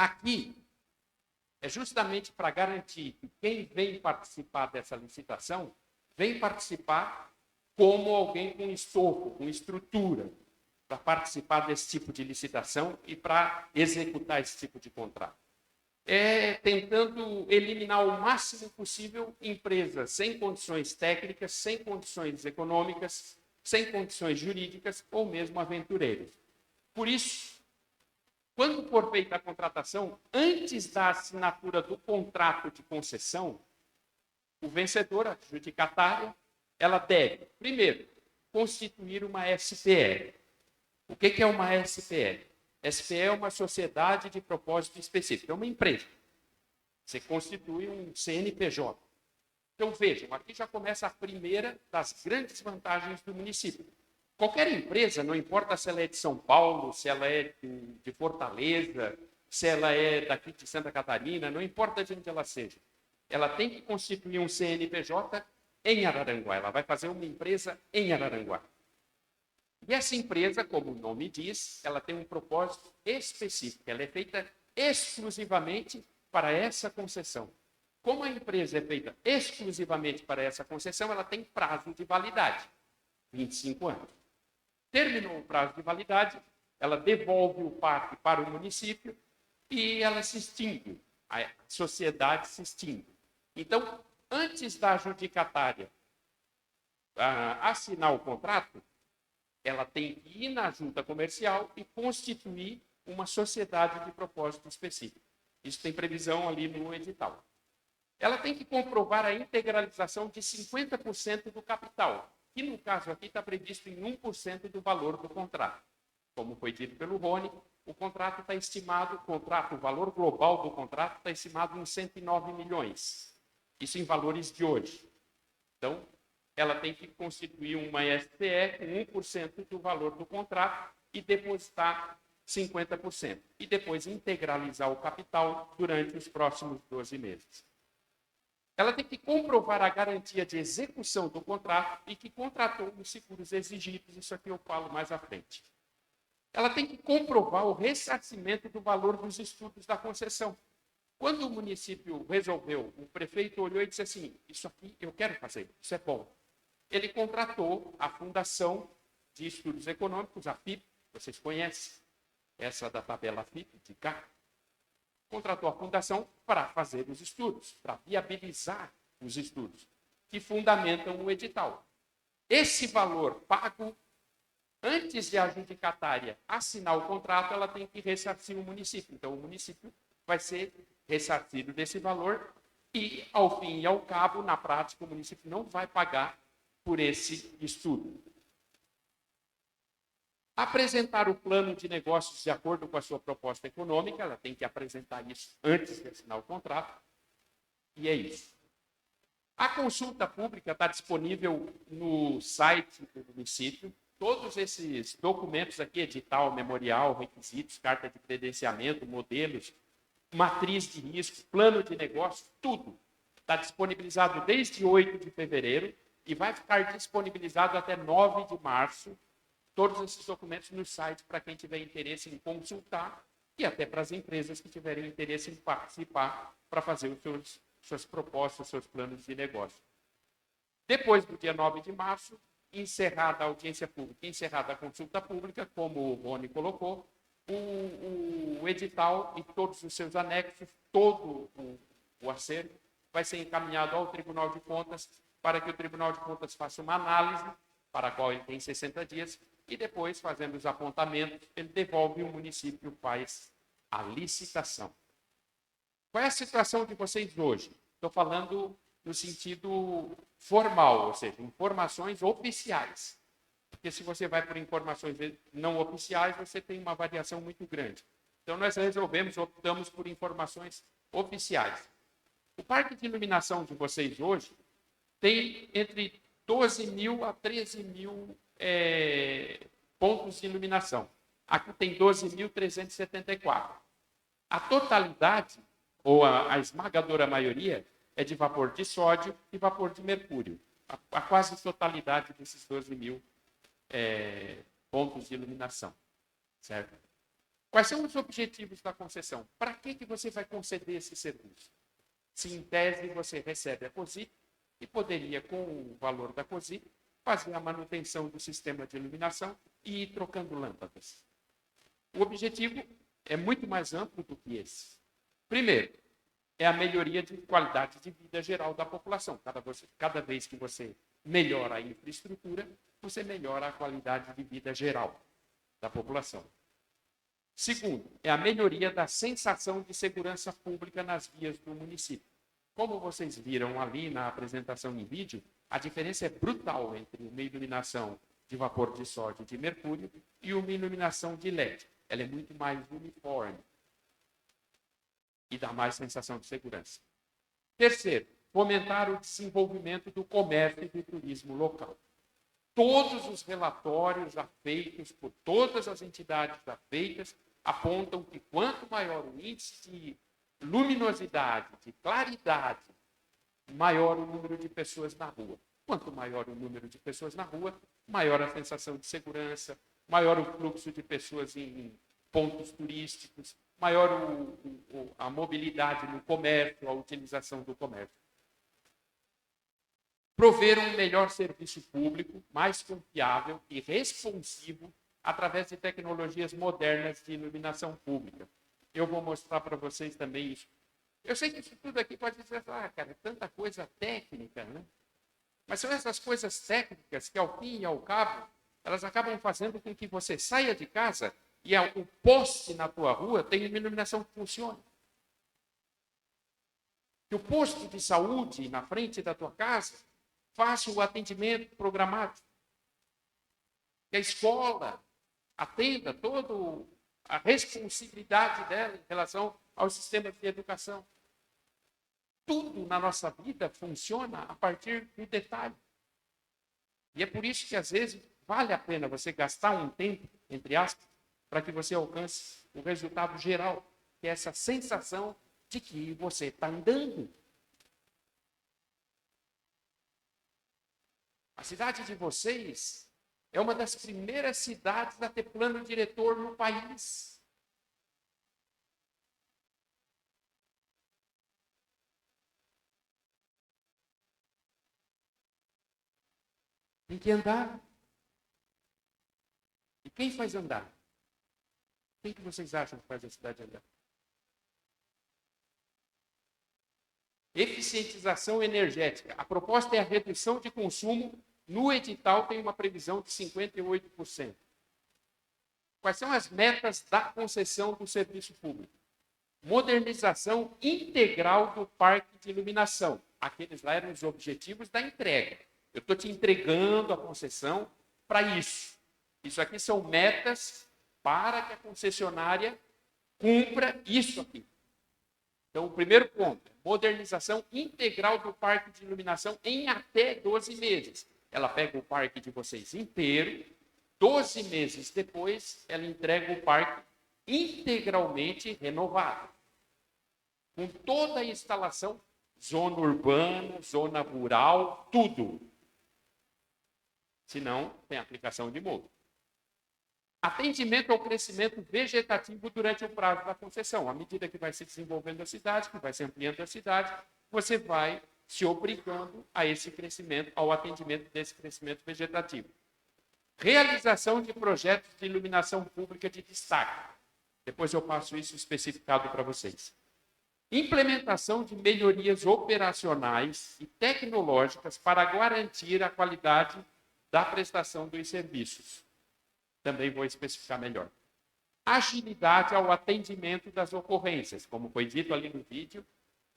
Aqui é justamente para garantir que quem vem participar dessa licitação vem participar como alguém com estofo, com estrutura, para participar desse tipo de licitação e para executar esse tipo de contrato. Tentando eliminar o máximo possível empresas sem condições técnicas, sem condições econômicas, sem condições jurídicas ou mesmo aventureiros. Por isso, quando for feita a contratação, antes da assinatura do contrato de concessão, o vencedor, a adjudicatária, ela deve, primeiro, constituir uma SPE. O que é uma SPE? SPE é uma sociedade de propósito específico, é uma empresa. Você constitui um CNPJ. Então, vejam, aqui já começa a primeira das grandes vantagens do município. Qualquer empresa, não importa se ela é de São Paulo, se ela é de Fortaleza, se ela é daqui de Santa Catarina, não importa de onde ela seja, ela tem que constituir um CNPJ em Araranguá. Ela vai fazer uma empresa em Araranguá. E essa empresa, como o nome diz, ela tem um propósito específico. Ela é feita exclusivamente para essa concessão. Como a empresa é feita exclusivamente para essa concessão, ela tem prazo de validade, 25 anos. Terminou o prazo de validade, ela devolve o parque para o município e ela se extingue, a sociedade se extingue. Então, antes da adjudicatária assinar o contrato, ela tem que ir na junta comercial e constituir uma sociedade de propósito específico. Isso tem previsão ali no edital. Ela tem que comprovar a integralização de 50% do capital, que no caso aqui está previsto em 1% do valor do contrato. Como foi dito pelo Rony, o contrato está estimado, o valor global do contrato está estimado em 109 milhões. Isso em valores de hoje. Então, ela tem que constituir uma SPE com 1% do valor do contrato e depositar 50%. E depois integralizar o capital durante os próximos 12 meses. Ela tem que comprovar a garantia de execução do contrato e que contratou os seguros exigidos. Isso aqui eu falo mais à frente. Ela tem que comprovar o ressarcimento do valor dos estudos da concessão. Quando o município resolveu, o prefeito olhou e disse assim, isso aqui eu quero fazer, isso é bom. Ele contratou a Fundação de Estudos Econômicos, a FIP, vocês conhecem, essa da tabela FIP, de cá. Contratou a Fundação para fazer os estudos, para viabilizar os estudos, que fundamentam o edital. Esse valor pago, antes de a adjudicatária assinar o contrato, ela tem que ressarcir o município. Então, o município vai ser ressarcido desse valor e, ao fim e ao cabo, na prática, o município não vai pagar por esse estudo. Apresentar o plano de negócios de acordo com a sua proposta econômica, ela tem que apresentar isso antes de assinar o contrato, e é isso. A consulta pública está disponível no site do município. Todos esses documentos aqui, edital, memorial, requisitos, carta de credenciamento, modelos, matriz de risco, plano de negócio, tudo está disponibilizado desde 8 de fevereiro e vai ficar disponibilizado até 9 de março, todos esses documentos no site para quem tiver interesse em consultar e até para as empresas que tiverem interesse em participar para fazer suas propostas, seus planos de negócio. Depois do dia 9 de março, encerrada a audiência pública, encerrada a consulta pública, como o Rony colocou, o edital e todos os seus anexos, todo o acervo, vai ser encaminhado ao Tribunal de Contas para que o Tribunal de Contas faça uma análise, para a qual ele tem 60 dias, e depois, fazendo os apontamentos, ele devolve e o município faz a licitação. Qual é a situação de vocês hoje? Estou falando no sentido formal, ou seja, informações oficiais. Porque se você vai por informações não oficiais, você tem uma variação muito grande. Então, nós optamos por informações oficiais. O parque de iluminação de vocês hoje tem entre 12 mil a 13 mil pontos de iluminação. Aqui tem 12.374. A totalidade, ou a esmagadora maioria, é de vapor de sódio e vapor de mercúrio. A quase totalidade desses 12 mil pontos de iluminação. Certo? Quais são os objetivos da concessão? Para que você vai conceder esse serviço? Se em tese você recebe a COSIP e poderia, com o valor da COSIP, fazer a manutenção do sistema de iluminação e ir trocando lâmpadas. O objetivo é muito mais amplo do que esse. Primeiro, é a melhoria de qualidade de vida geral da população. Cada vez que você melhora a infraestrutura, você melhora a qualidade de vida geral da população. Segundo, é a melhoria da sensação de segurança pública nas vias do município. Como vocês viram ali na apresentação em vídeo, a diferença é brutal entre uma iluminação de vapor de sódio e de mercúrio e uma iluminação de LED. Ela é muito mais uniforme e dá mais sensação de segurança. Terceiro, fomentar o desenvolvimento do comércio e do turismo local. Todos os relatórios já feitos por todas as entidades já feitas apontam que quanto maior o índice de luminosidade, de claridade, maior o número de pessoas na rua. Quanto maior o número de pessoas na rua, maior a sensação de segurança, maior o fluxo de pessoas em pontos turísticos, maior a mobilidade no comércio, a utilização do comércio. Prover um melhor serviço público, mais confiável e responsivo através de tecnologias modernas de iluminação pública. Eu vou mostrar para vocês também isso. Eu sei que isso tudo aqui pode dizer, cara, é tanta coisa técnica, né? Mas são essas coisas técnicas que, ao fim e ao cabo, elas acabam fazendo com que você saia de casa e o poste na tua rua tenha uma iluminação que funcione. Que o posto de saúde na frente da tua casa faça o atendimento programado. Que a escola atenda toda a responsabilidade dela em relação ao sistema de educação. Tudo na nossa vida funciona a partir do detalhe. E é por isso que, às vezes, vale a pena você gastar um tempo, entre aspas, para que você alcance o resultado geral, que é essa sensação de que você está andando. A cidade de vocês é uma das primeiras cidades a ter plano diretor no país. Tem que andar. E quem faz andar? Quem que vocês acham que faz a cidade andar? Eficientização energética. A proposta é a redução de consumo. No edital tem uma previsão de 58%. Quais são as metas da concessão do serviço público? Modernização integral do parque de iluminação. Aqueles lá eram os objetivos da entrega. Eu estou te entregando a concessão para isso. Isso aqui são metas para que a concessionária cumpra isso aqui. Então, o primeiro ponto, modernização integral do parque de iluminação em até 12 meses. Ela pega o parque de vocês inteiro, 12 meses depois, ela entrega o parque integralmente renovado. Com toda a instalação, zona urbana, zona rural, tudo. Senão, tem aplicação de multa. Atendimento ao crescimento vegetativo durante o prazo da concessão. À medida que vai se desenvolvendo a cidade, que vai se ampliando a cidade, você vai se obrigando a esse crescimento, ao atendimento desse crescimento vegetativo. Realização de projetos de iluminação pública de destaque. Depois eu passo isso especificado para vocês. Implementação de melhorias operacionais e tecnológicas para garantir a qualidade da prestação dos serviços. Também vou especificar melhor. Agilidade ao atendimento das ocorrências, como foi dito ali no vídeo,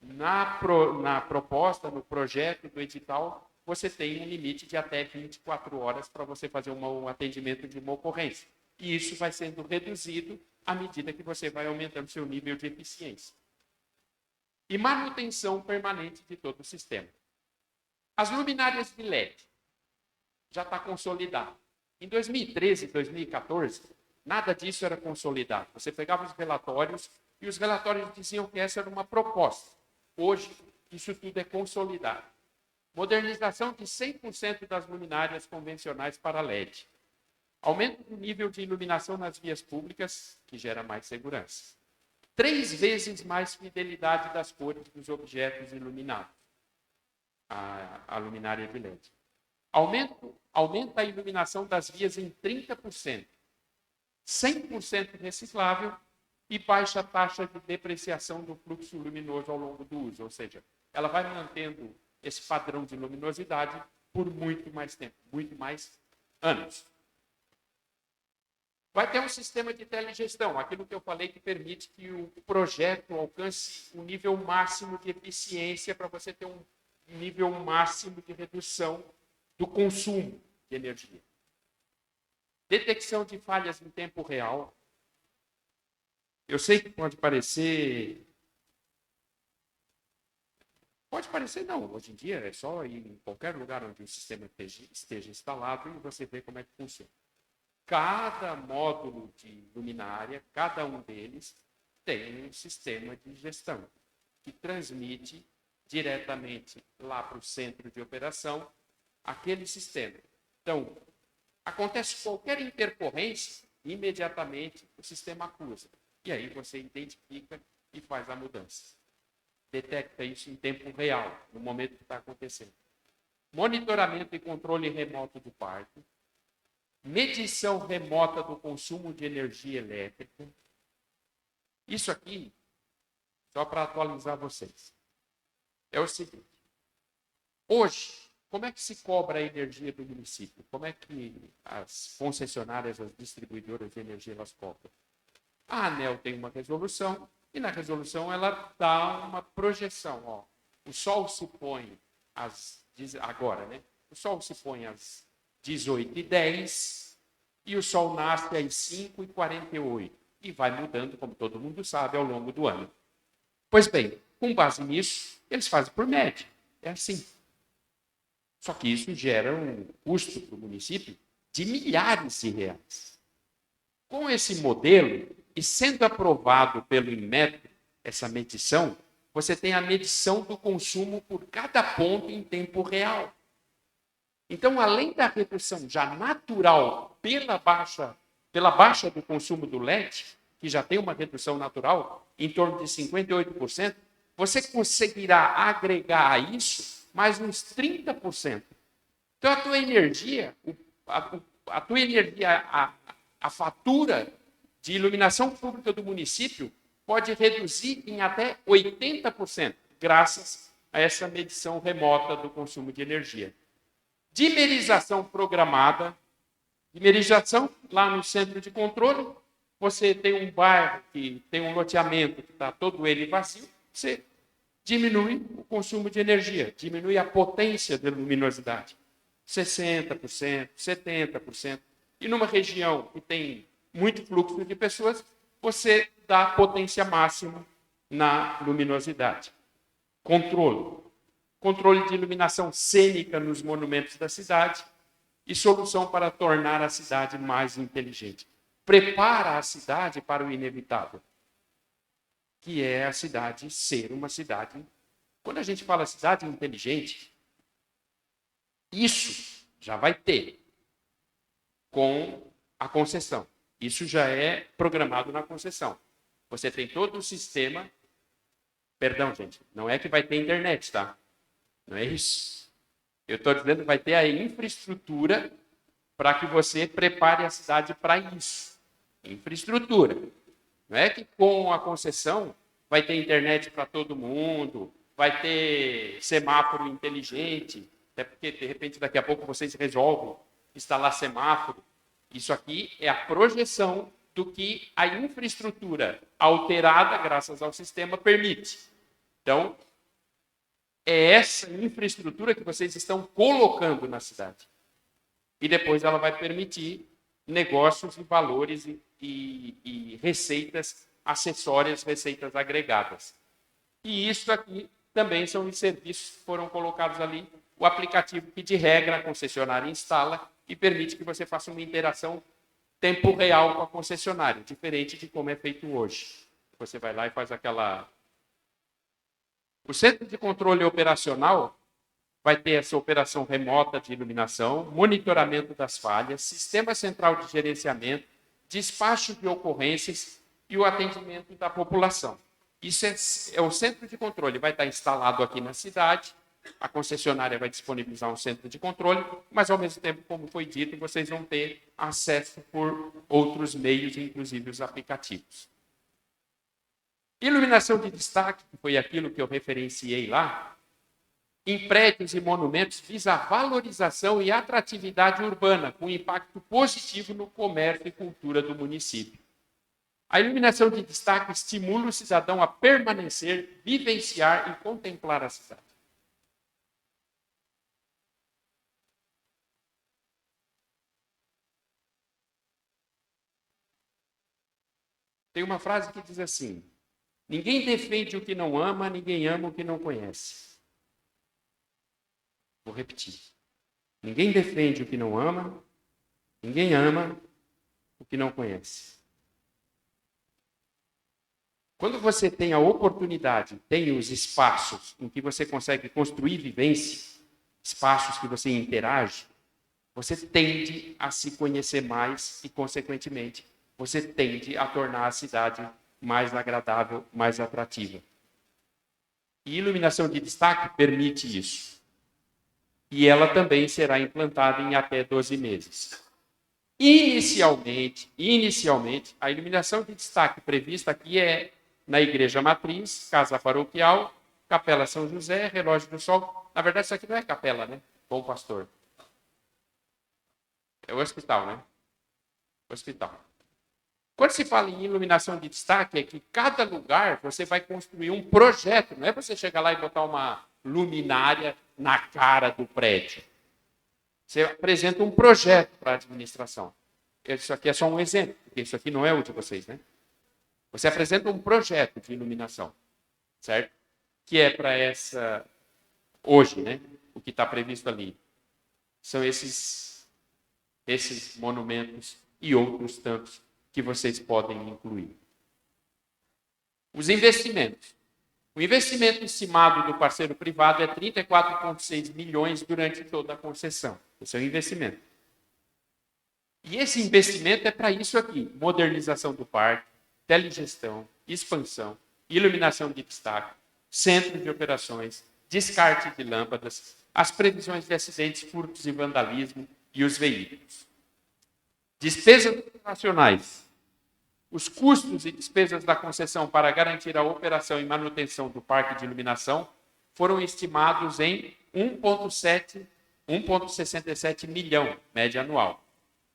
na proposta, no projeto do edital, você tem um limite de até 24 horas para você fazer um atendimento de uma ocorrência. E isso vai sendo reduzido à medida que você vai aumentando seu nível de eficiência. E manutenção permanente de todo o sistema. As luminárias de LED já está consolidado. Em 2013 e 2014, nada disso era consolidado. Você pegava os relatórios e os relatórios diziam que essa era uma proposta. Hoje, isso tudo é consolidado. Modernização de 100% das luminárias convencionais para LED. Aumento do nível de iluminação nas vias públicas, que gera mais segurança. 3 vezes mais fidelidade das cores dos objetos iluminados. A luminária de LED. Aumenta a iluminação das vias em 30%. 100% reciclável e baixa taxa de depreciação do fluxo luminoso ao longo do uso. Ou seja, ela vai mantendo esse padrão de luminosidade por muito mais tempo, muito mais anos. Vai ter um sistema de telegestão, aquilo que eu falei que permite que o projeto alcance um nível máximo de eficiência para você ter um nível máximo de redução do consumo de energia. Detecção de falhas em tempo real. Eu sei que pode parecer... Pode parecer não, hoje em dia é só ir em qualquer lugar onde o sistema esteja instalado e você vê como é que funciona. Cada módulo de luminária, cada um deles, tem um sistema de gestão que transmite diretamente lá para o centro de operação aquele sistema. Então, acontece qualquer intercorrência, imediatamente o sistema acusa. E aí você identifica e faz a mudança. Detecta isso em tempo real, no momento que está acontecendo. Monitoramento e controle remoto do parque. Medição remota do consumo de energia elétrica. Isso aqui, só para atualizar vocês, é o seguinte. Hoje, como é que se cobra a energia do município? Como é que as concessionárias, as distribuidoras de energia, elas cobram? A ANEEL tem uma resolução e na resolução ela dá uma projeção. Ó, o sol se põe agora, né? O sol se põe às 18h10 e o sol nasce às 5h48 e vai mudando, como todo mundo sabe, ao longo do ano. Pois bem, com base nisso, eles fazem por média. É assim. Só que isso gera um custo para o município de milhares de reais. Com esse modelo, e sendo aprovado pelo Inmetro, essa medição, você tem a medição do consumo por cada ponto em tempo real. Então, além da redução já natural pela baixa do consumo do LED, que já tem uma redução natural em torno de 58%, você conseguirá agregar a isso mais uns 30%. Então, a tua energia, a fatura de iluminação pública do município pode reduzir em até 80%, graças a essa medição remota do consumo de energia. Dimerização programada. Dimerização, lá no centro de controle, você tem um bairro que tem um loteamento que está todo ele vazio, você diminui o consumo de energia, diminui a potência da luminosidade. 60%, 70%. E numa região que tem muito fluxo de pessoas, você dá potência máxima na luminosidade. Controle. Controle de iluminação cênica nos monumentos da cidade e solução para tornar a cidade mais inteligente. Prepara a cidade para o inevitável, que é a cidade ser uma cidade... Quando a gente fala cidade inteligente, isso já vai ter com a concessão. Isso já é programado na concessão. Você tem todo o sistema... Perdão, gente, não é que vai ter internet, tá? Não é isso. Eu estou dizendo que vai ter a infraestrutura para que você prepare a cidade para isso. Infraestrutura. Não é que com a concessão vai ter internet para todo mundo, vai ter semáforo inteligente, até porque, de repente, daqui a pouco vocês resolvem instalar semáforo. Isso aqui é a projeção do que a infraestrutura alterada, graças ao sistema, permite. Então, é essa infraestrutura que vocês estão colocando na cidade. E depois ela vai permitir negócios e valores e receitas acessórias, receitas agregadas. E isso aqui também são os serviços que foram colocados ali. O aplicativo que, de regra, a concessionária instala e permite que você faça uma interação tempo real com a concessionária, diferente de como é feito hoje. Você vai lá e faz aquela... O centro de controle operacional, vai ter essa operação remota de iluminação, monitoramento das falhas, sistema central de gerenciamento, despacho de ocorrências e o atendimento da população. Isso é o centro de controle, vai estar instalado aqui na cidade, a concessionária vai disponibilizar um centro de controle, mas, ao mesmo tempo, como foi dito, vocês vão ter acesso por outros meios, inclusive os aplicativos. Iluminação de destaque, que foi aquilo que eu referenciei lá, em prédios e monumentos, visa a valorização e atratividade urbana, com impacto positivo no comércio e cultura do município. A iluminação de destaque estimula o cidadão a permanecer, vivenciar e contemplar a cidade. Tem uma frase que diz assim: ninguém defende o que não ama, ninguém ama o que não conhece. Vou repetir. Ninguém defende o que não ama, ninguém ama o que não conhece. Quando você tem a oportunidade, tem os espaços em que você consegue construir vivência, espaços que você interage, você tende a se conhecer mais e, consequentemente, você tende a tornar a cidade mais agradável, mais atrativa. E iluminação de destaque permite isso. E ela também será implantada em até 12 meses. Inicialmente, a iluminação de destaque prevista aqui é na Igreja Matriz, Casa Paroquial, Capela São José, Relógio do Sol. Na verdade, isso aqui não é capela, né? Bom pastor. É o hospital, né? Hospital. Quando se fala em iluminação de destaque, é que cada lugar você vai construir um projeto. Não é você chegar lá e botar uma luminária na cara do prédio. Você apresenta um projeto para a administração. Isso aqui é só um exemplo, porque isso aqui não é o de vocês, né? Você apresenta um projeto de iluminação, certo? Que é para essa... Hoje, né? O que está previsto ali. São esses monumentos e outros tantos que vocês podem incluir. Os investimentos. O investimento estimado do parceiro privado é 34,6 milhões durante toda a concessão. Esse é o investimento. E esse investimento é para isso aqui: modernização do parque, telegestão, expansão, iluminação de destaque, centro de operações, descarte de lâmpadas, as previsões de acidentes, furtos e vandalismo e os veículos. Despesas nacionais. Os custos e despesas da concessão para garantir a operação e manutenção do parque de iluminação foram estimados em 1,67 milhão, média anual.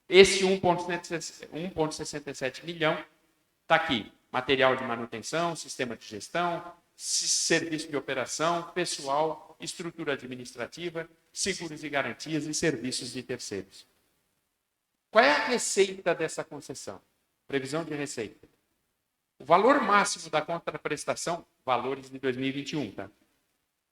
Esse 1,67 milhão está aqui: material de manutenção, sistema de gestão, serviço de operação, pessoal, estrutura administrativa, seguros e garantias e serviços de terceiros. Qual é a receita dessa concessão? Previsão de receita. O valor máximo da contraprestação, valores de 2021, tá?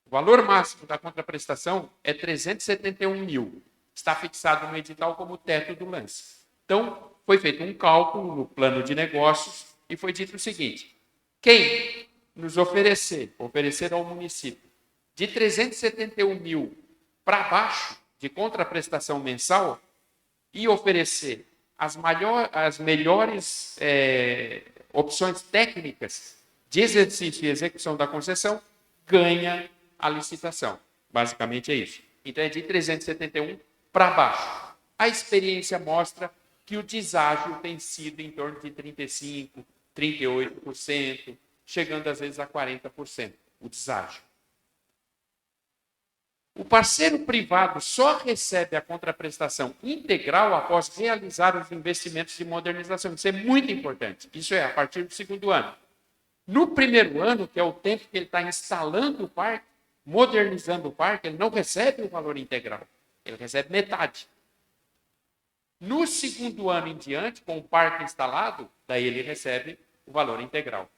O valor máximo da contraprestação é 371 mil. Está fixado no edital como teto do lance. Então, foi feito um cálculo no plano de negócios e foi dito o seguinte: quem nos oferecer ao município de 371 mil para baixo de contraprestação mensal e oferecer as melhores opções técnicas de exercício e execução da concessão, ganha a licitação. Basicamente é isso. Então é de 371 para baixo. A experiência mostra que o deságio tem sido em torno de 35%, 38%, chegando às vezes a 40%, o deságio. O parceiro privado só recebe a contraprestação integral após realizar os investimentos de modernização. Isso é muito importante. Isso é a partir do segundo ano. No primeiro ano, que é o tempo que ele está instalando o parque, modernizando o parque, ele não recebe o valor integral. Ele recebe metade. No segundo ano em diante, com o parque instalado, daí ele recebe o valor integral.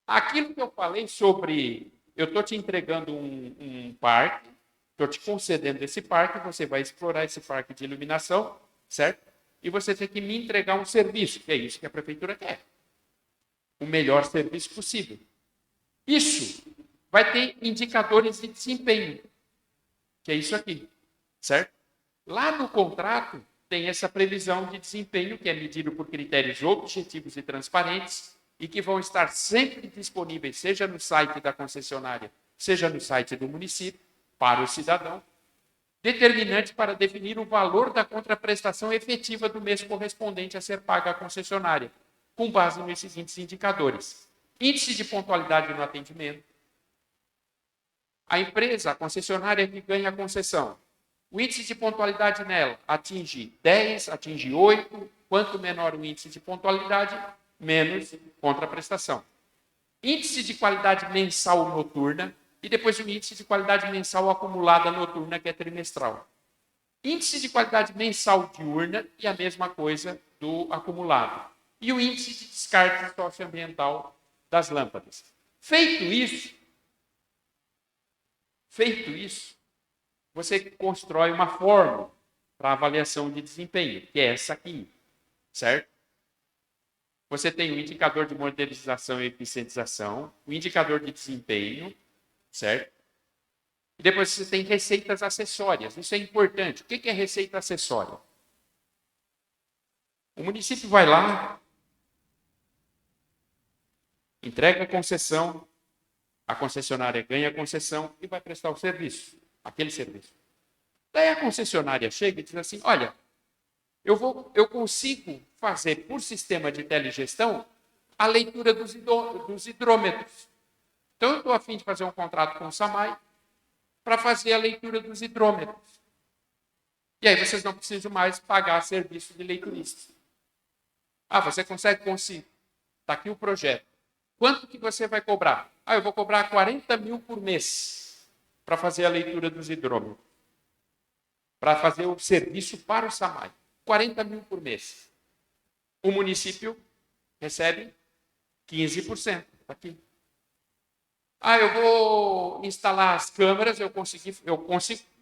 Aquilo que eu falei sobre... Eu estou te entregando um parque, estou te concedendo esse parque, você vai explorar esse parque de iluminação, certo? E você tem que me entregar um serviço, que é isso que a prefeitura quer. O melhor serviço possível. Isso vai ter indicadores de desempenho. que é isso aqui, certo? Lá no contrato tem essa previsão de desempenho que é medido por critérios objetivos e transparentes e que vão estar sempre disponíveis, seja no site da concessionária, seja no site do município, para o cidadão, determinante para definir o valor da contraprestação efetiva do mês correspondente a ser paga à concessionária, com base nos seguintes indicadores: índice de pontualidade no atendimento, a empresa, a concessionária que ganha a concessão, o índice de pontualidade nela atinge 10, atinge 8, quanto menor o índice de pontualidade, menos contraprestação. Índice de qualidade mensal noturna e depois o índice de qualidade mensal acumulada noturna, que é trimestral. Índice de qualidade mensal diurna e a mesma coisa do acumulado. E o índice de descarte socioambiental das lâmpadas. Feito isso, você constrói uma fórmula para avaliação de desempenho, que é essa aqui, certo? Você tem o indicador de modernização e eficientização, o indicador de desempenho, certo? E depois você tem receitas acessórias. Isso é importante. O que é receita acessória? O município vai lá, entrega a concessão, a concessionária ganha a concessão e vai prestar o serviço, aquele serviço. Daí a concessionária chega e diz assim: olha, eu consigo fazer por sistema de telegestão a leitura dos hidrômetros. Então eu estou a fim de fazer um contrato com o SAMAI para fazer a leitura dos hidrômetros. E aí vocês não precisam mais pagar serviço de leiturista. Ah, você consegue? Consigo. Está aqui o projeto. Quanto que você vai cobrar? Ah, eu vou cobrar 40 mil por mês para fazer a leitura dos hidrômetros. Para fazer o serviço para o SAMAI. 40 mil por mês. O município recebe 15%. Está aqui. Ah, eu vou instalar as câmeras, eu consigo,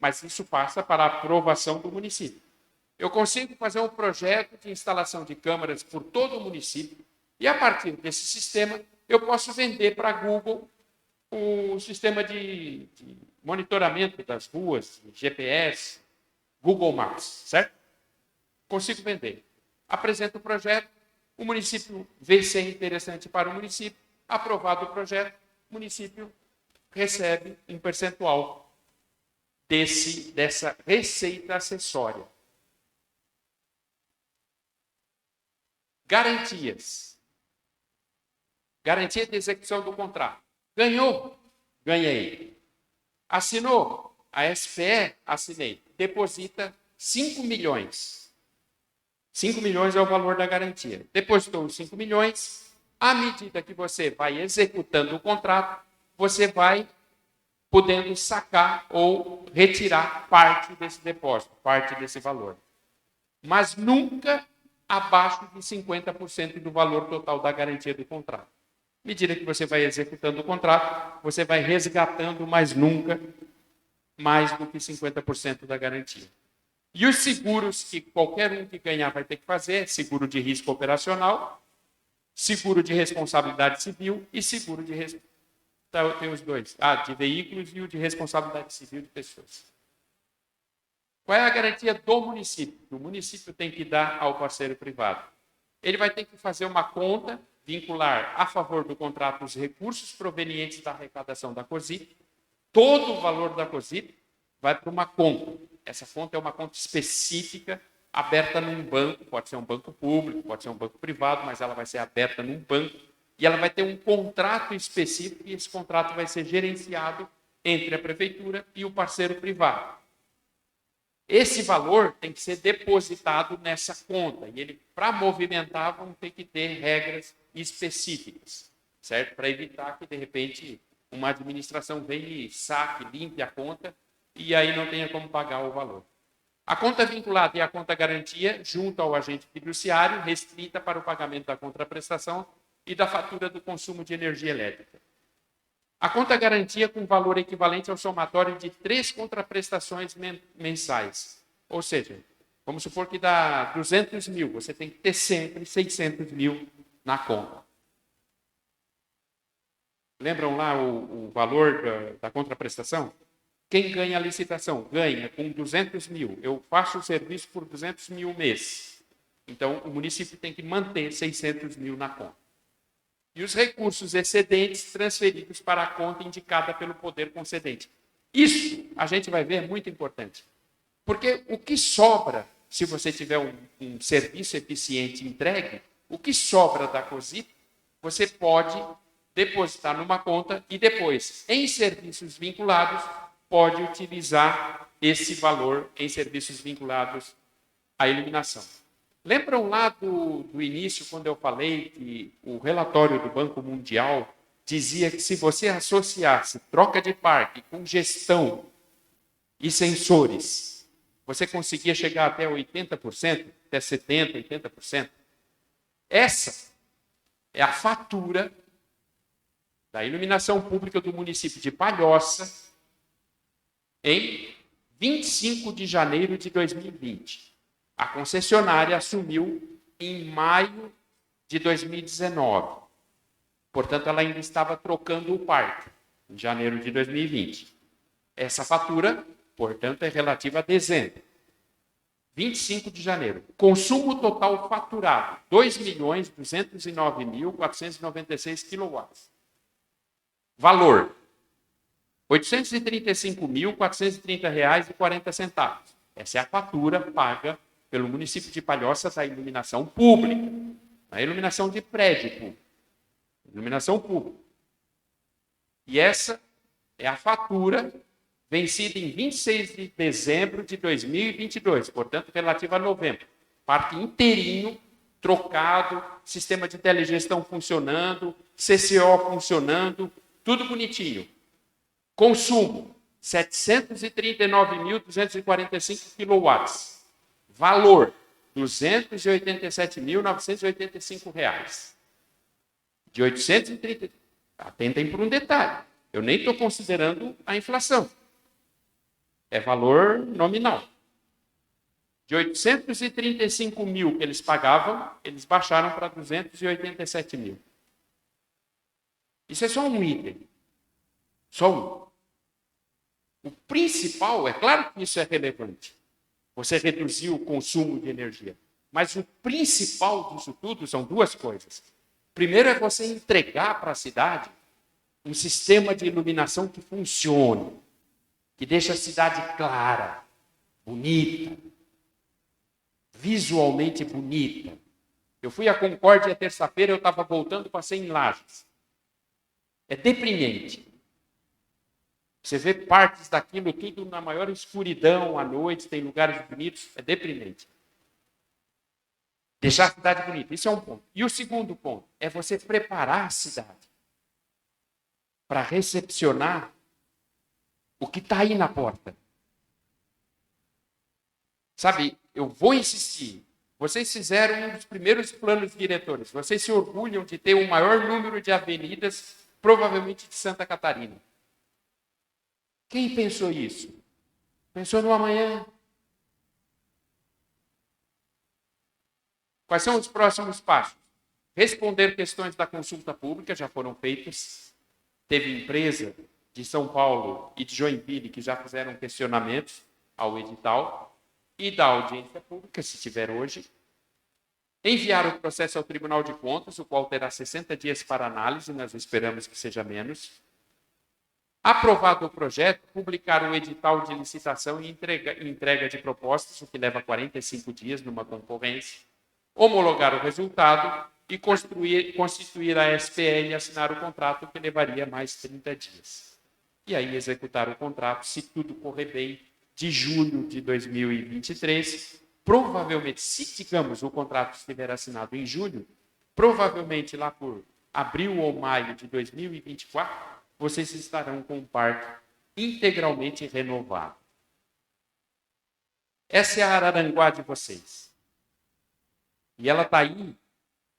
mas isso passa para a aprovação do município. Eu consigo fazer um projeto de instalação de câmeras por todo o município e, a partir desse sistema, eu posso vender para a Google o sistema de monitoramento das ruas, GPS, Google Maps, certo? Consigo vender. Apresento o projeto, o município vê se é interessante para o município, aprovado o projeto, o município recebe um percentual dessa receita acessória. Garantias. Garantia de execução do contrato. Ganhou? Ganhei. Assinou? A SPE? Assinei. Deposita 5 milhões. 5 milhões é o valor da garantia. Depositou os 5 milhões. À medida que você vai executando o contrato, você vai podendo sacar ou retirar parte desse depósito, parte desse valor. Mas nunca abaixo de 50% do valor total da garantia do contrato. À medida que você vai executando o contrato, você vai resgatando, mas nunca mais do que 50% da garantia. E os seguros que qualquer um que ganhar vai ter que fazer: seguro de risco operacional, seguro de responsabilidade civil e seguro de tem os dois, de veículos e o de responsabilidade civil de pessoas. Qual é a garantia do município? O município tem que dar ao parceiro privado. Ele vai ter que fazer uma conta, vincular a favor do contrato os recursos provenientes da arrecadação da COSIP. Todo o valor da COSIP vai para uma conta. Essa conta é uma conta específica, aberta num banco, pode ser um banco público, pode ser um banco privado, mas ela vai ser aberta num banco e ela vai ter um contrato específico e esse contrato vai ser gerenciado entre a prefeitura e o parceiro privado. Esse valor tem que ser depositado nessa conta e ele, para movimentar, vão ter que ter regras específicas, certo? Para evitar que, de repente, uma administração venha e saque, limpe a conta e aí não tenha como pagar o valor. A conta vinculada é a conta garantia junto ao agente fiduciário, restrita para o pagamento da contraprestação e da fatura do consumo de energia elétrica. A conta garantia com valor equivalente ao somatório de 3 contraprestações mensais. Ou seja, vamos supor que dá 200 mil, você tem que ter sempre 600 mil na conta. Lembram lá o valor da contraprestação? Quem ganha a licitação? Ganha com 200 mil. Eu faço o serviço por 200 mil mês. Então, o município tem que manter 600 mil na conta. E os recursos excedentes transferidos para a conta indicada pelo poder concedente. Isso, a gente vai ver, é muito importante. Porque o que sobra, se você tiver um serviço eficiente entregue, o que sobra da COSIP, você pode depositar numa conta e depois, em serviços vinculados, pode utilizar esse valor em serviços vinculados à iluminação. Lembram lá do início, quando eu falei que o relatório do Banco Mundial dizia que se você associasse troca de parque com gestão e sensores, você conseguia chegar até 80%, até 70%, 80%? Essa é a fatura da iluminação pública do município de Palhoça em 25 de janeiro de 2020. A concessionária assumiu em maio de 2019. Portanto, ela ainda estava trocando o parque em janeiro de 2020. Essa fatura, portanto, é relativa a dezembro. 25 de janeiro. Consumo total faturado, 2.209.496 kW. Valor, R$ 835.430,40. Essa é a fatura paga pelo município de Palhoça da iluminação pública, a iluminação de prédio público, iluminação pública. E essa é a fatura vencida em 26 de dezembro de 2022, portanto, relativa a novembro. Parque inteirinho, trocado, sistema de telegestão funcionando, CCO funcionando, tudo bonitinho. Consumo, 739.245 kW. Valor, R$ 287.985. De 830. Atentem por um detalhe. Eu nem estou considerando a inflação. É valor nominal. De 835 mil que eles pagavam, eles baixaram para 287 mil. Isso é só um item. Só um. O principal, é claro que isso é relevante. Você reduziu o consumo de energia. Mas o principal disso tudo são duas coisas. Primeiro é você entregar para a cidade um sistema de iluminação que funcione, que deixe a cidade clara, bonita, visualmente bonita. Eu fui à Concórdia terça-feira, eu estava voltando, passei em Lages. É deprimente. Você vê partes daquilo tudo na maior escuridão à noite, tem lugares bonitos, é deprimente. Deixar a cidade bonita, isso é um ponto. E o segundo ponto é você preparar a cidade para recepcionar o que está aí na porta. Sabe, eu vou insistir. Vocês fizeram um dos primeiros planos diretores. Vocês se orgulham de ter o maior número de avenidas, provavelmente de Santa Catarina. Quem pensou isso? Pensou no amanhã. Quais são os próximos passos? Responder questões da consulta pública, já foram feitas. Teve empresa de São Paulo e de Joinville que já fizeram questionamentos ao edital. E da audiência pública, se tiver hoje. Enviar o processo ao Tribunal de Contas, o qual terá 60 dias para análise, nós esperamos que seja menos. Aprovado o projeto, publicar o edital de licitação e entrega de propostas, o que leva 45 dias numa concorrência. Homologar o resultado e constituir a SPL e assinar o contrato, que levaria mais 30 dias. E aí executar o contrato, se tudo correr bem, de julho de 2023. Provavelmente, se, digamos, o contrato estiver assinado em julho, provavelmente lá por abril ou maio de 2024, vocês estarão com o parque integralmente renovado. Essa é a Araranguá de vocês. E ela está aí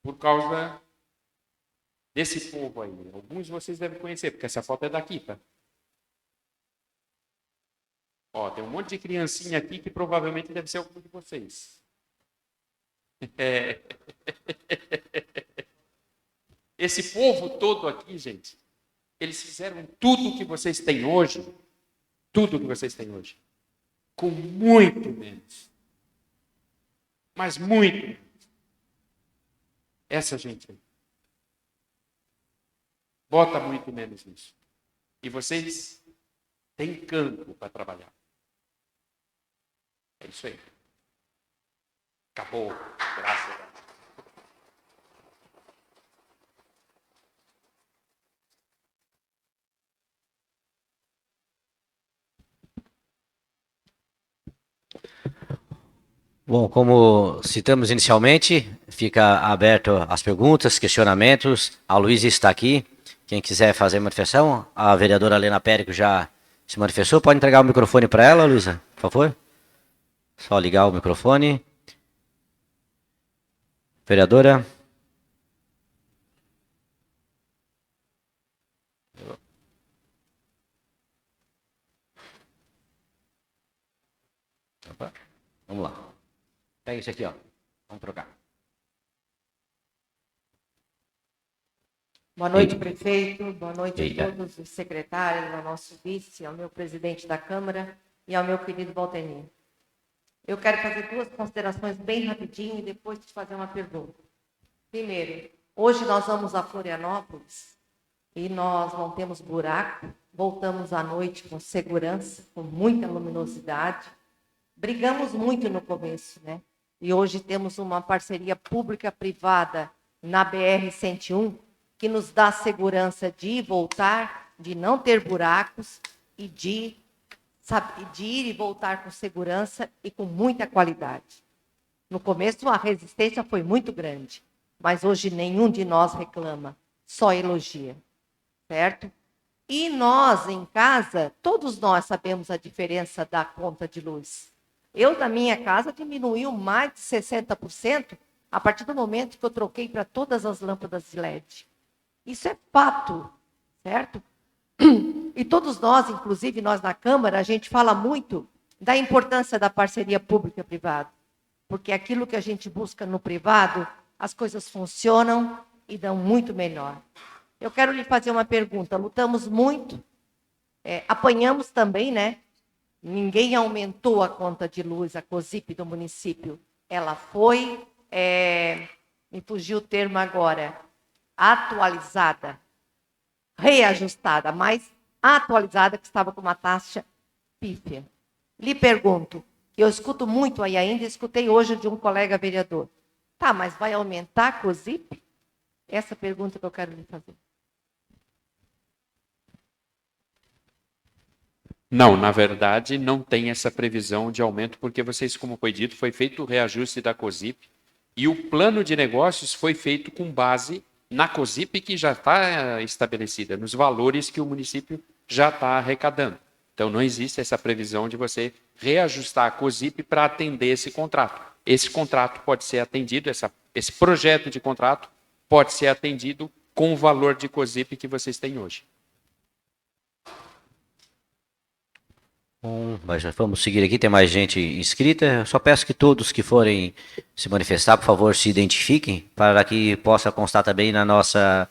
por causa desse povo aí. Alguns de vocês devem conhecer, porque essa foto é daqui, tá? Ó, tem um monte de criancinha aqui que provavelmente deve ser algum de vocês. Esse povo todo aqui, gente, eles fizeram tudo o que vocês têm hoje tudo que vocês têm hoje, com muito menos. Mas muito menos. Essa gente aí. Bota muito menos nisso. E vocês têm campo para trabalhar. É isso aí. Acabou. Graças a Deus. Bom, como citamos inicialmente, fica aberto as perguntas, questionamentos. A Luísa está aqui. Quem quiser fazer manifestação, a vereadora Helena Périco já se manifestou. Pode entregar o microfone para ela, Luísa, por favor? Só ligar o microfone. Vereadora. Opa, vamos lá. Pega esse aqui, ó. Vamos trocar. Boa noite, prefeito. Boa noite Eita. a todos os secretários, ao nosso vice, ao meu presidente da Câmara e ao meu querido Valtenir. Eu quero fazer duas considerações bem rapidinho e depois te fazer uma pergunta. Primeiro, hoje nós vamos a Florianópolis e nós não temos buraco, voltamos à noite com segurança, com muita luminosidade. Brigamos muito no começo, né? E hoje temos uma parceria pública-privada na BR-101 que nos dá segurança de ir e voltar, de não ter buracos e de ir e voltar com segurança e com muita qualidade. No começo a resistência foi muito grande, mas hoje nenhum de nós reclama, só elogia, certo? E nós em casa, todos nós sabemos a diferença da conta de luz. Eu, da minha casa, diminuiu mais de 60% a partir do momento que eu troquei para todas as lâmpadas de LED. Isso é fato, certo? E todos nós, inclusive nós na Câmara, a gente fala muito da importância da parceria pública-privada. Porque aquilo que a gente busca no privado, as coisas funcionam e dão muito melhor. Eu quero lhe fazer uma pergunta. Lutamos muito, apanhamos também, né? Ninguém aumentou a conta de luz, a COSIP do município. Ela foi, me fugiu o termo agora, atualizada, reajustada, mas atualizada, que estava com uma taxa pífia. Lhe pergunto, eu escuto muito aí ainda, escutei hoje de um colega vereador. Tá, mas vai aumentar a COSIP? Essa pergunta que eu quero lhe fazer. Não, na verdade, não tem essa previsão de aumento, porque vocês, como foi dito, foi feito o reajuste da COSIP e o plano de negócios foi feito com base na COSIP que já está estabelecida, nos valores que o município já está arrecadando. Então, não existe essa previsão de você reajustar a COSIP para atender esse contrato. Esse contrato pode ser atendido, esse projeto de contrato pode ser atendido com o valor de COSIP que vocês têm hoje. Bom, mas vamos seguir aqui, tem mais gente inscrita. Eu só peço que todos que forem se manifestar, por favor, se identifiquem, para que possa constar também na nossa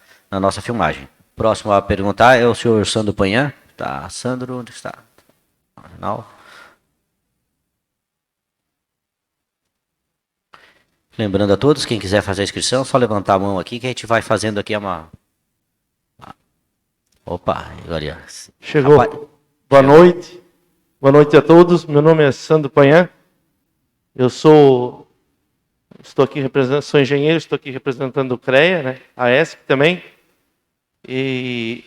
filmagem. Próximo a perguntar é o senhor Sandro Panhan. Tá, Sandro, onde está? Final. Lembrando a todos, quem quiser fazer a inscrição, só levantar a mão aqui, que a gente vai fazendo aqui uma... Opa, agora... Chegou. Rapaz. Boa noite. Boa noite a todos. Meu nome é Sandro Panhan. Estou aqui representando, sou engenheiro, estou aqui representando o CREA, né? A ESP também. E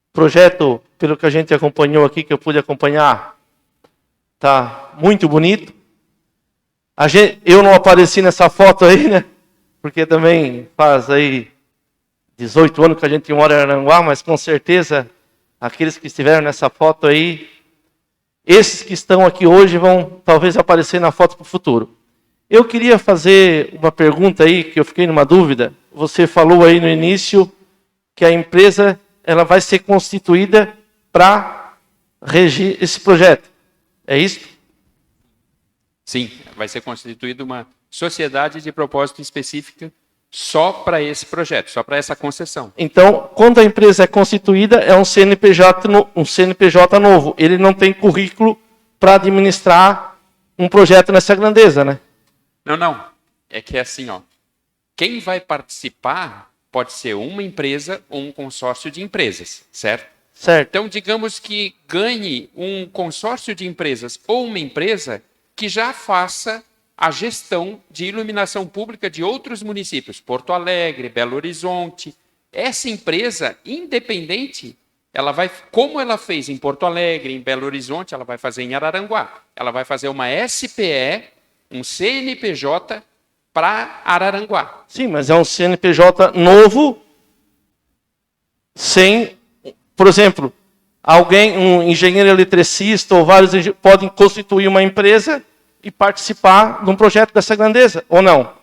o projeto, pelo que a gente acompanhou aqui, que eu pude acompanhar, tá muito bonito. Eu não apareci nessa foto aí, né? Porque também faz aí 18 anos que a gente mora em Araranguá, mas com certeza aqueles que estiveram nessa foto aí, esses que estão aqui hoje vão talvez aparecer na foto para o futuro. Eu queria fazer uma pergunta aí, que eu fiquei numa dúvida. Você falou aí no início que a empresa ela vai ser constituída para regir esse projeto. É isso? Sim, vai ser constituída uma sociedade de propósito específica só para esse projeto, só para essa concessão. Então, quando a empresa é constituída, é um CNPJ novo. Ele não tem currículo para administrar um projeto nessa grandeza, né? Não. É que é assim, ó. Quem vai participar pode ser uma empresa ou um consórcio de empresas, certo? Certo. Então, digamos que ganhe um consórcio de empresas ou uma empresa que já faça a gestão de iluminação pública de outros municípios, Porto Alegre, Belo Horizonte. Essa empresa, independente, ela vai, como ela fez em Porto Alegre, em Belo Horizonte, ela vai fazer em Araranguá. Ela vai fazer uma SPE, um CNPJ para Araranguá. Sim, mas é um CNPJ novo, sem, por exemplo, um engenheiro eletricista ou vários podem constituir uma empresa e participar de um projeto dessa grandeza, ou não?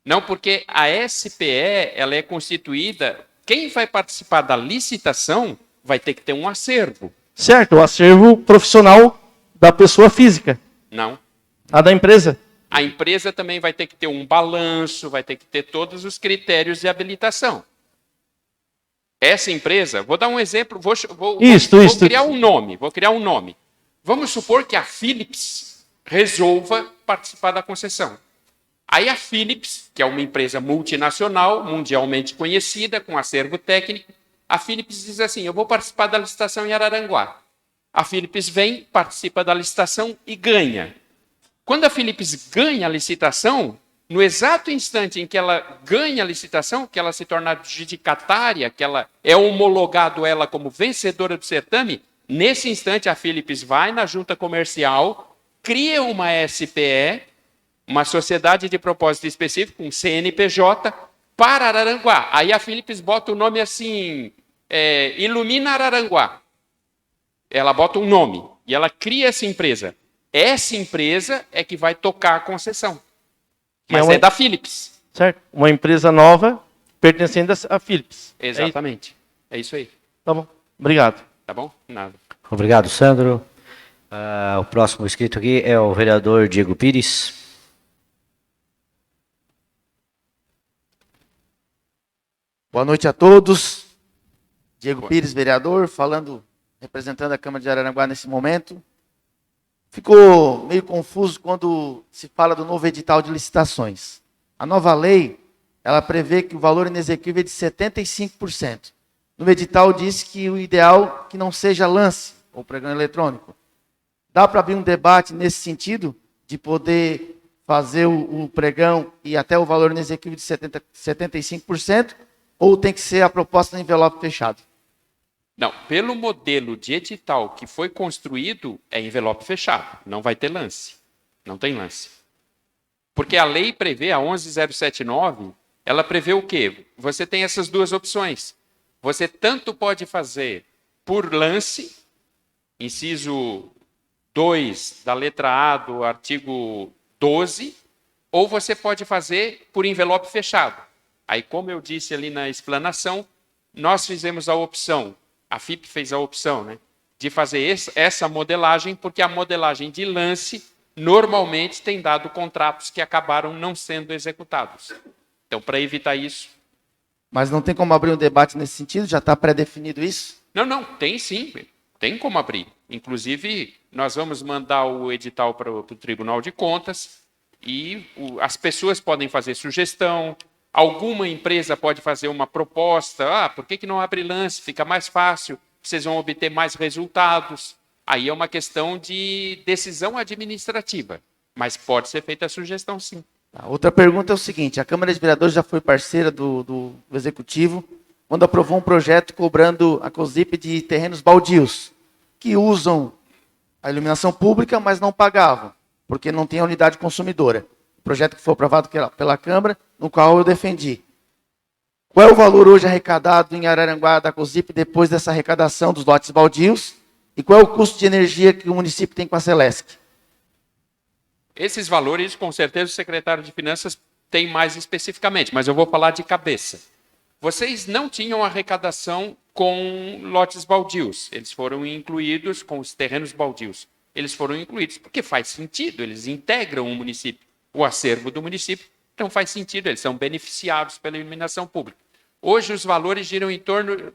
Não, porque a SPE ela é constituída, quem vai participar da licitação vai ter que ter um acervo. Certo, o acervo profissional da pessoa física. Não. A da empresa. A empresa também vai ter que ter um balanço, vai ter que ter todos os critérios de habilitação. Essa empresa, vou dar um exemplo, vou criar um nome. Vamos supor que a Philips resolva participar da concessão. Aí a Philips, que é uma empresa multinacional, mundialmente conhecida, com acervo técnico, a Philips diz assim, eu vou participar da licitação em Araranguá. A Philips vem, participa da licitação e ganha. Quando a Philips ganha a licitação, no exato instante em que ela ganha a licitação, que ela se torna adjudicatária, que ela é homologado ela como vencedora do certame, nesse instante a Philips vai na junta comercial, cria uma SPE, uma sociedade de propósito específico, um CNPJ, para Araranguá. Aí a Philips bota o nome assim, Ilumina Araranguá. Ela bota um nome e ela cria essa empresa. Essa empresa é que vai tocar a concessão. Mas é da Philips. Certo. Uma empresa nova pertencendo à Philips. Exatamente. É isso aí. Tá bom. Obrigado. Tá bom? Nada. Obrigado, Sandro. O próximo inscrito aqui é o vereador Diego Pires. Boa noite a todos. Diego Pires, vereador, representando a Câmara de Araranguá nesse momento. Ficou meio confuso quando se fala do novo edital de licitações. A nova lei, ela prevê que o valor inexequível é de 75%. No edital diz que o ideal é que não seja lance ou pregão eletrônico. Dá para abrir um debate nesse sentido, de poder fazer o pregão e até o valor inexequível de 75%, ou tem que ser a proposta no envelope fechado? Não, pelo modelo de edital que foi construído, é envelope fechado. Não vai ter lance. Não tem lance. Porque a lei prevê, a 11079, ela prevê o quê? Você tem essas duas opções. Você tanto pode fazer por lance, inciso 2 da letra A do artigo 12, ou você pode fazer por envelope fechado. Aí, como eu disse ali na explanação, nós fizemos a opção, a FIP fez a opção, né, de fazer essa modelagem, porque a modelagem de lance normalmente tem dado contratos que acabaram não sendo executados. Então, para evitar isso... Mas não tem como abrir um debate nesse sentido? Já está pré-definido isso? Não, tem sim, tem como abrir. Inclusive, nós vamos mandar o edital para o Tribunal de Contas e as pessoas podem fazer sugestão. Alguma empresa pode fazer uma proposta, por que não abre lance? Fica mais fácil, vocês vão obter mais resultados. Aí é uma questão de decisão administrativa, mas pode ser feita a sugestão sim. Outra pergunta é o seguinte, a Câmara de Vereadores já foi parceira do Executivo, quando aprovou um projeto cobrando a COSIP de terrenos baldios, que usam a iluminação pública, mas não pagavam, porque não tem a unidade consumidora. O projeto que foi aprovado pela Câmara, no qual eu defendi. Qual é o valor hoje arrecadado em Araranguá da COSIP depois dessa arrecadação dos lotes baldios? E qual é o custo de energia que o município tem com a Celesc? Esses valores, com certeza, o secretário de Finanças tem mais especificamente, mas eu vou falar de cabeça. Vocês não tinham arrecadação com lotes baldios. Eles foram incluídos com os terrenos baldios. Eles foram incluídos porque faz sentido, eles integram o município. O acervo do município Então faz sentido, eles são beneficiados pela iluminação pública. Hoje os valores giram em torno de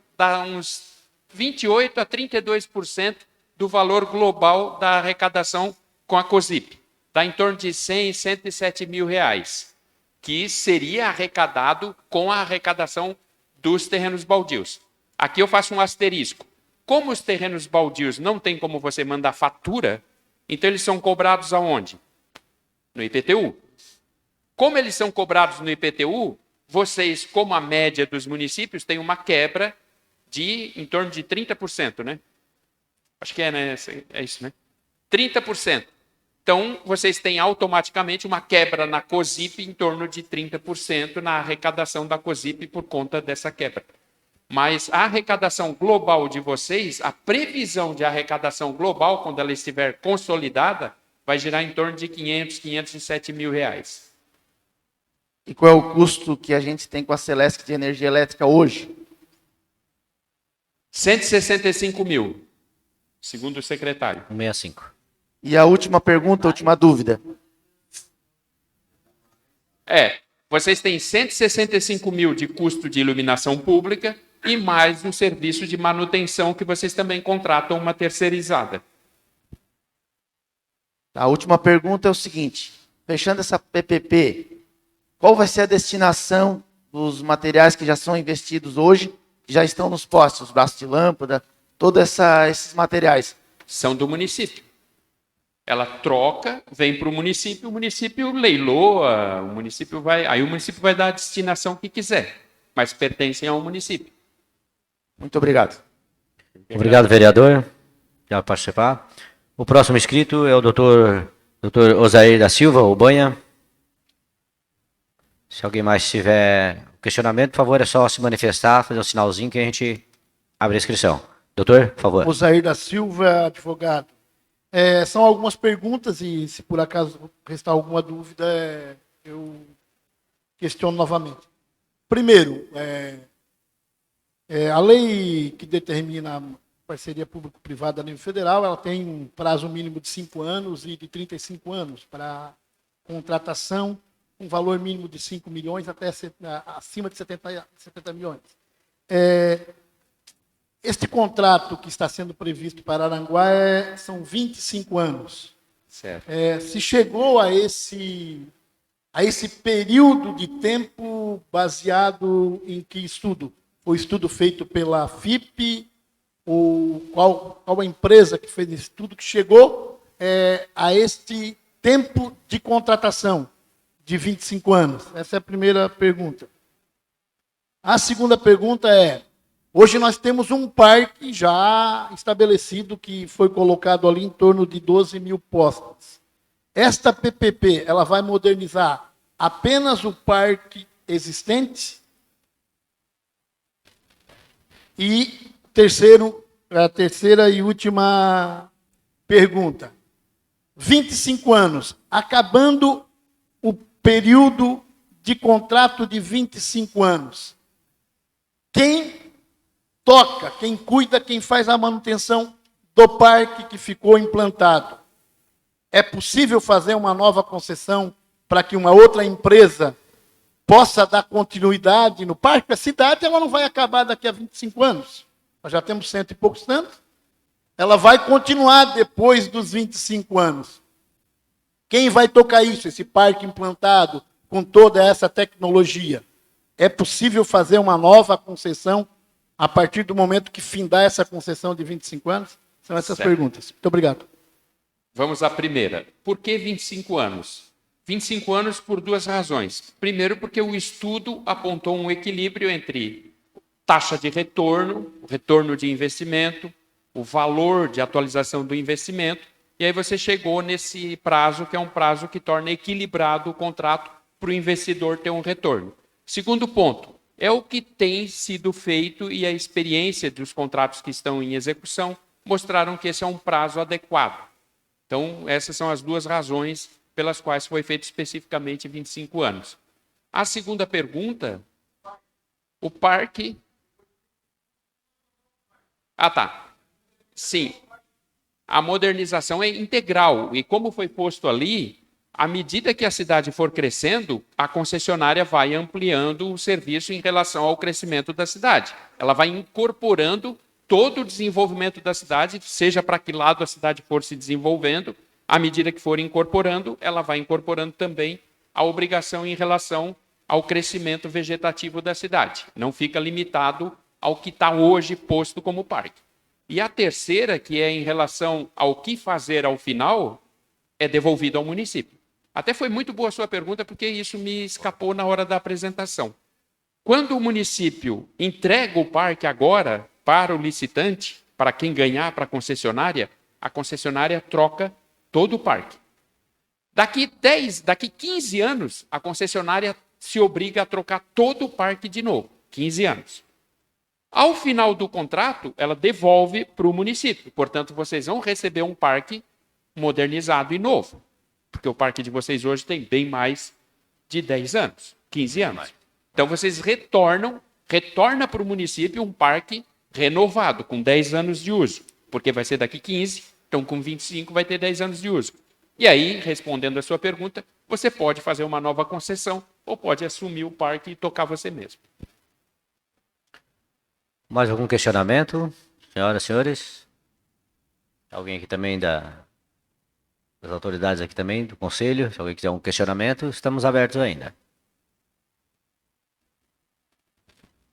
uns 28% a 32% do valor global da arrecadação com a COSIP. Dá em torno de 100 e 107 mil reais, que seria arrecadado com a arrecadação dos terrenos baldios. Aqui eu faço um asterisco. Como os terrenos baldios não tem como você mandar fatura, então eles são cobrados aonde? No IPTU. Como eles são cobrados no IPTU, vocês, como a média dos municípios, têm uma quebra de em torno de 30%, né? Acho que é, né? É isso, né? 30%. Então, vocês têm automaticamente uma quebra na COSIP em torno de 30% na arrecadação da COSIP por conta dessa quebra. Mas a arrecadação global de vocês, a previsão de arrecadação global, quando ela estiver consolidada, vai girar em torno de 507 mil reais. E qual é o custo que a gente tem com a Celesc de energia elétrica hoje? 165 mil, segundo o secretário. 165. E a última pergunta, a última dúvida. Vocês têm 165 mil de custo de iluminação pública e mais um serviço de manutenção que vocês também contratam uma terceirizada. A última pergunta é o seguinte, fechando essa PPP, qual vai ser a destinação dos materiais que já são investidos hoje, que já estão nos postes, os braços de lâmpada, todos esses materiais? São do município. Ela troca, vem para o município leiloa, o município vai dar a destinação que quiser, mas pertencem ao município. Muito obrigado. Obrigado, vereador, por participar. O próximo inscrito é o doutor Osair da Silva, o Banha. Se alguém mais tiver questionamento, por favor, é só se manifestar, fazer um sinalzinho que a gente abre a inscrição. Doutor, por favor. Osair da Silva, advogado. São algumas perguntas e, se por acaso restar alguma dúvida, eu questiono novamente. Primeiro, a lei que determina a parceria público-privada a nível federal, ela tem um prazo mínimo de 5 anos e de 35 anos para contratação, um valor mínimo de 5 milhões até acima de 70 milhões. Este contrato que está sendo previsto para Araranguá são 25 anos. Certo. Se chegou a esse período de tempo baseado em que estudo? Foi estudo feito pela FIP, ou qual a empresa que fez esse estudo que chegou a este tempo de contratação de 25 anos? Essa é a primeira pergunta. A segunda pergunta hoje nós temos um parque já estabelecido que foi colocado ali em torno de 12 mil postes. Esta PPP, ela vai modernizar apenas o parque existente? E a terceira e última pergunta. 25 anos, acabando o período de contrato de 25 anos. Quem toca, quem cuida, quem faz a manutenção do parque que ficou implantado? É possível fazer uma nova concessão para que uma outra empresa possa dar continuidade no parque? A cidade ela não vai acabar daqui a 25 anos. Nós já temos 100 e poucos anos. Ela vai continuar depois dos 25 anos. Quem vai tocar isso? Esse parque implantado com toda essa tecnologia. É possível fazer uma nova concessão a partir do momento que findar essa concessão de 25 anos? São essas perguntas. Muito obrigado. Vamos à primeira. Por que 25 anos? 25 anos por duas razões. Primeiro, porque o estudo apontou um equilíbrio entre taxa de retorno, o retorno de investimento, o valor de atualização do investimento, e aí você chegou nesse prazo, que é um prazo que torna equilibrado o contrato para o investidor ter um retorno. Segundo ponto, é o que tem sido feito e a experiência dos contratos que estão em execução mostraram que esse é um prazo adequado. Então, essas são as duas razões pelas quais foi feito especificamente 25 anos. A segunda pergunta, o parque... Sim. A modernização é integral. E como foi posto ali, À medida que a cidade for crescendo, a concessionária vai ampliando o serviço em relação ao crescimento da cidade. Ela vai incorporando todo o desenvolvimento da cidade, seja para que lado a cidade for se desenvolvendo, à medida que for incorporando, ela vai incorporando também a obrigação em relação ao crescimento vegetativo da cidade. Não fica limitado ao que está hoje posto como parque. E a terceira, que é em relação ao que fazer ao final, é devolvido ao município. Até foi muito boa a sua pergunta, porque isso me escapou na hora da apresentação. Quando o município entrega o parque agora para o licitante, para quem ganhar, para a concessionária troca todo o parque. Daqui 15 anos, a concessionária se obriga a trocar todo o parque de novo. 15 anos. Ao final do contrato, ela devolve para o município. Portanto, vocês vão receber um parque modernizado e novo. Porque o parque de vocês hoje tem bem mais de 10 anos, 15 anos. Então, vocês retorna para o município um parque renovado, com 10 anos de uso. Porque vai ser daqui 15, então com 25 vai ter 10 anos de uso. E aí, respondendo a sua pergunta, você pode fazer uma nova concessão ou pode assumir o parque e tocar você mesmo. Mais algum questionamento? Senhoras e senhores? Alguém aqui também das autoridades aqui também, do Conselho? Se alguém quiser um questionamento, estamos abertos ainda.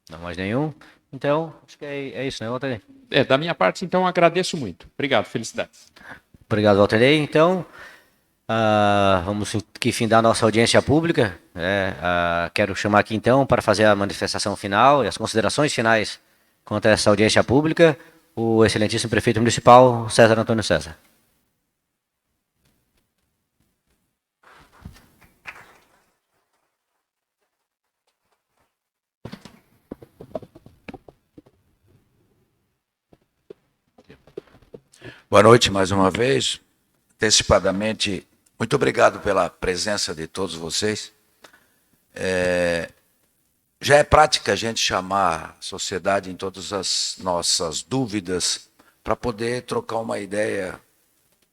Não mais nenhum? Então, acho que é isso, né, Walter? Da minha parte, então, agradeço muito. Obrigado, felicidades. Obrigado, Walter. Então, vamos aqui findar a nossa audiência pública. Quero chamar aqui, então, para fazer a manifestação final e as considerações finais quanto a essa audiência pública, o excelentíssimo prefeito municipal, César Antônio César. Boa noite mais uma vez. Antecipadamente, muito obrigado pela presença de todos vocês. Já é prática a gente chamar a sociedade em todas as nossas dúvidas para poder trocar uma ideia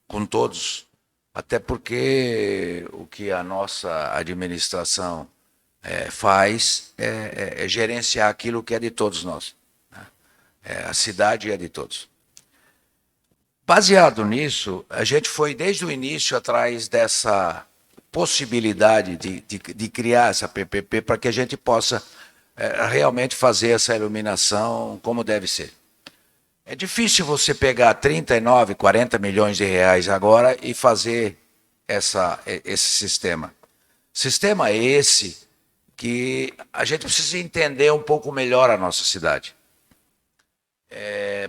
com todos, até porque o que a nossa administração faz é gerenciar aquilo que é de todos nós, né? A cidade é de todos. Baseado nisso, a gente foi desde o início atrás dessa possibilidade de criar essa PPP para que a gente possa realmente fazer essa iluminação como deve ser. É difícil você pegar 39, 40 milhões de reais agora e fazer esse sistema. Sistema esse que a gente precisa entender um pouco melhor a nossa cidade.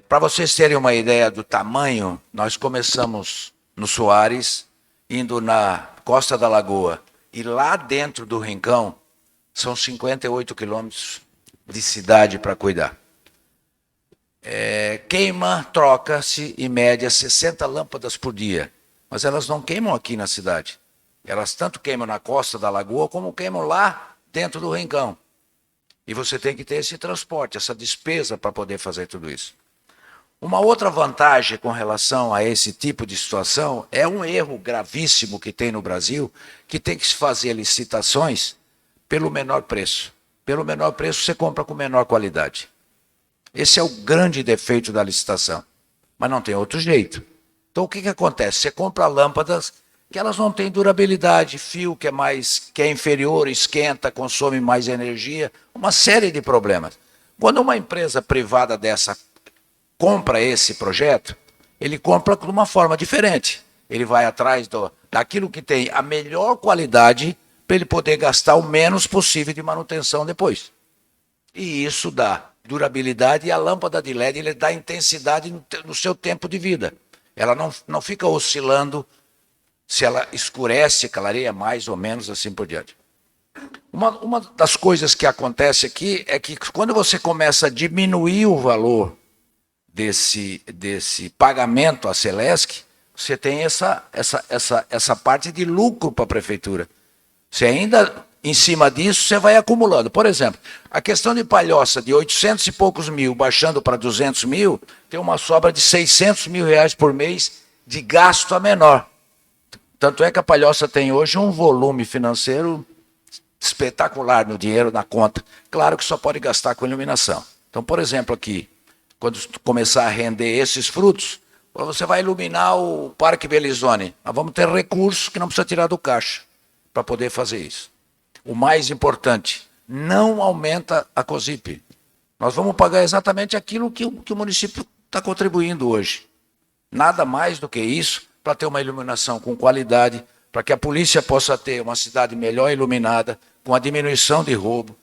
Para vocês terem uma ideia do tamanho, nós começamos no Soares, indo na Costa da Lagoa, e lá dentro do Rincão são 58 quilômetros de cidade para cuidar. Troca-se, em média, 60 lâmpadas por dia, mas elas não queimam aqui na cidade. Elas tanto queimam na Costa da Lagoa, como queimam lá dentro do Rincão. E você tem que ter esse transporte, essa despesa para poder fazer tudo isso. Uma outra vantagem com relação a esse tipo de situação é um erro gravíssimo que tem no Brasil, que tem que se fazer licitações pelo menor preço. Pelo menor preço você compra com menor qualidade. Esse é o grande defeito da licitação. Mas não tem outro jeito. Então o que acontece? Você compra lâmpadas que elas não têm durabilidade, fio que é inferior, esquenta, consome mais energia, uma série de problemas. Quando uma empresa privada dessa compra esse projeto, ele compra de uma forma diferente. Ele vai atrás daquilo que tem a melhor qualidade para ele poder gastar o menos possível de manutenção depois. E isso dá durabilidade, e a lâmpada de LED ele dá intensidade no seu tempo de vida. Ela não fica oscilando. Se ela escurece, clareia mais ou menos, assim por diante. Uma das coisas que acontece aqui é que quando você começa a diminuir o valor desse pagamento à Celesc, você tem essa parte de lucro para a prefeitura. Você ainda, em cima disso, você vai acumulando. Por exemplo, a questão de Palhoça, de 800 e poucos mil, baixando para 200 mil, tem uma sobra de 600 mil reais por mês de gasto a menor. Tanto é que a Palhoça tem hoje um volume financeiro espetacular no dinheiro, na conta. Claro que só pode gastar com iluminação. Então, por exemplo, aqui, quando começar a render esses frutos, você vai iluminar o Parque Belizone. Nós vamos ter recursos que não precisa tirar do caixa para poder fazer isso. O mais importante, não aumenta a COSIP. Nós vamos pagar exatamente aquilo que o município está contribuindo hoje. Nada mais do que isso, para ter uma iluminação com qualidade, para que a polícia possa ter uma cidade melhor iluminada, com a diminuição de roubo.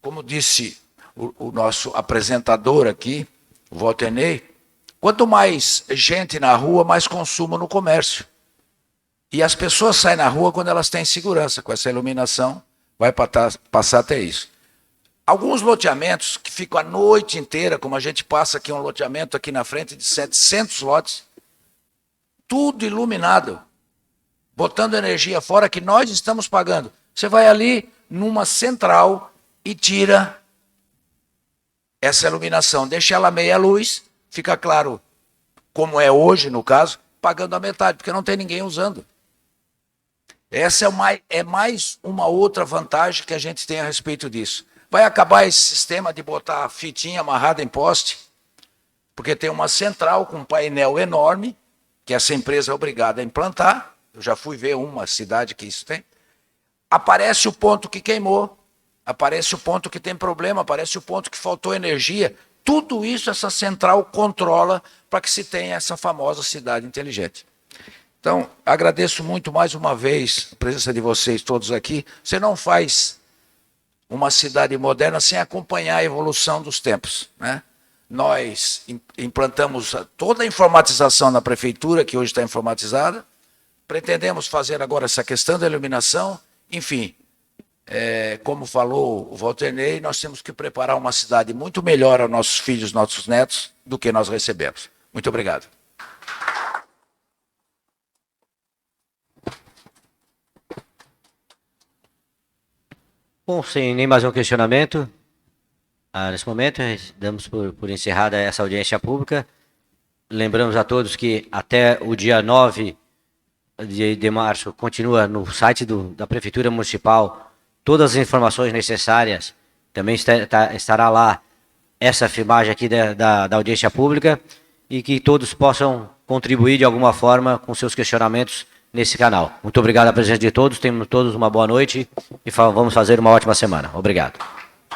Como disse o nosso apresentador aqui, o Walter, quanto mais gente na rua, mais consumo no comércio. E as pessoas saem na rua quando elas têm segurança. Com essa iluminação, vai passar a ter isso. Alguns loteamentos que ficam a noite inteira, como a gente passa aqui, um loteamento aqui na frente de 700 lotes, tudo iluminado, botando energia fora que nós estamos pagando. Você vai ali numa central e tira essa iluminação, deixa ela meia luz, fica claro, como é hoje no caso, pagando a metade, porque não tem ninguém usando. Essa é mais uma outra vantagem que a gente tem a respeito disso. Vai acabar esse sistema de botar a fitinha amarrada em poste, porque tem uma central com um painel enorme, que essa empresa é obrigada a implantar. Eu já fui ver uma cidade que isso tem. Aparece o ponto que queimou, aparece o ponto que tem problema, aparece o ponto que faltou energia. Tudo isso essa central controla para que se tenha essa famosa cidade inteligente. Então, agradeço muito mais uma vez a presença de vocês todos aqui. Você não faz uma cidade moderna sem acompanhar a evolução dos tempos, né? Nós implantamos toda a informatização na prefeitura, que hoje está informatizada. Pretendemos fazer agora essa questão da iluminação. Enfim, como falou o Walter, nós temos que preparar uma cidade muito melhor aos nossos filhos, nossos netos, do que nós recebemos. Muito obrigado. Bom, sem nem mais um questionamento, nesse momento damos por encerrada essa audiência pública. Lembramos a todos que até o dia 9 de março continua no site da Prefeitura Municipal todas as informações necessárias. Também estará lá essa filmagem aqui da audiência pública e que todos possam contribuir de alguma forma com seus questionamentos nesse canal. Muito obrigado à presença de todos, tenham todos uma boa noite e vamos fazer uma ótima semana. Obrigado.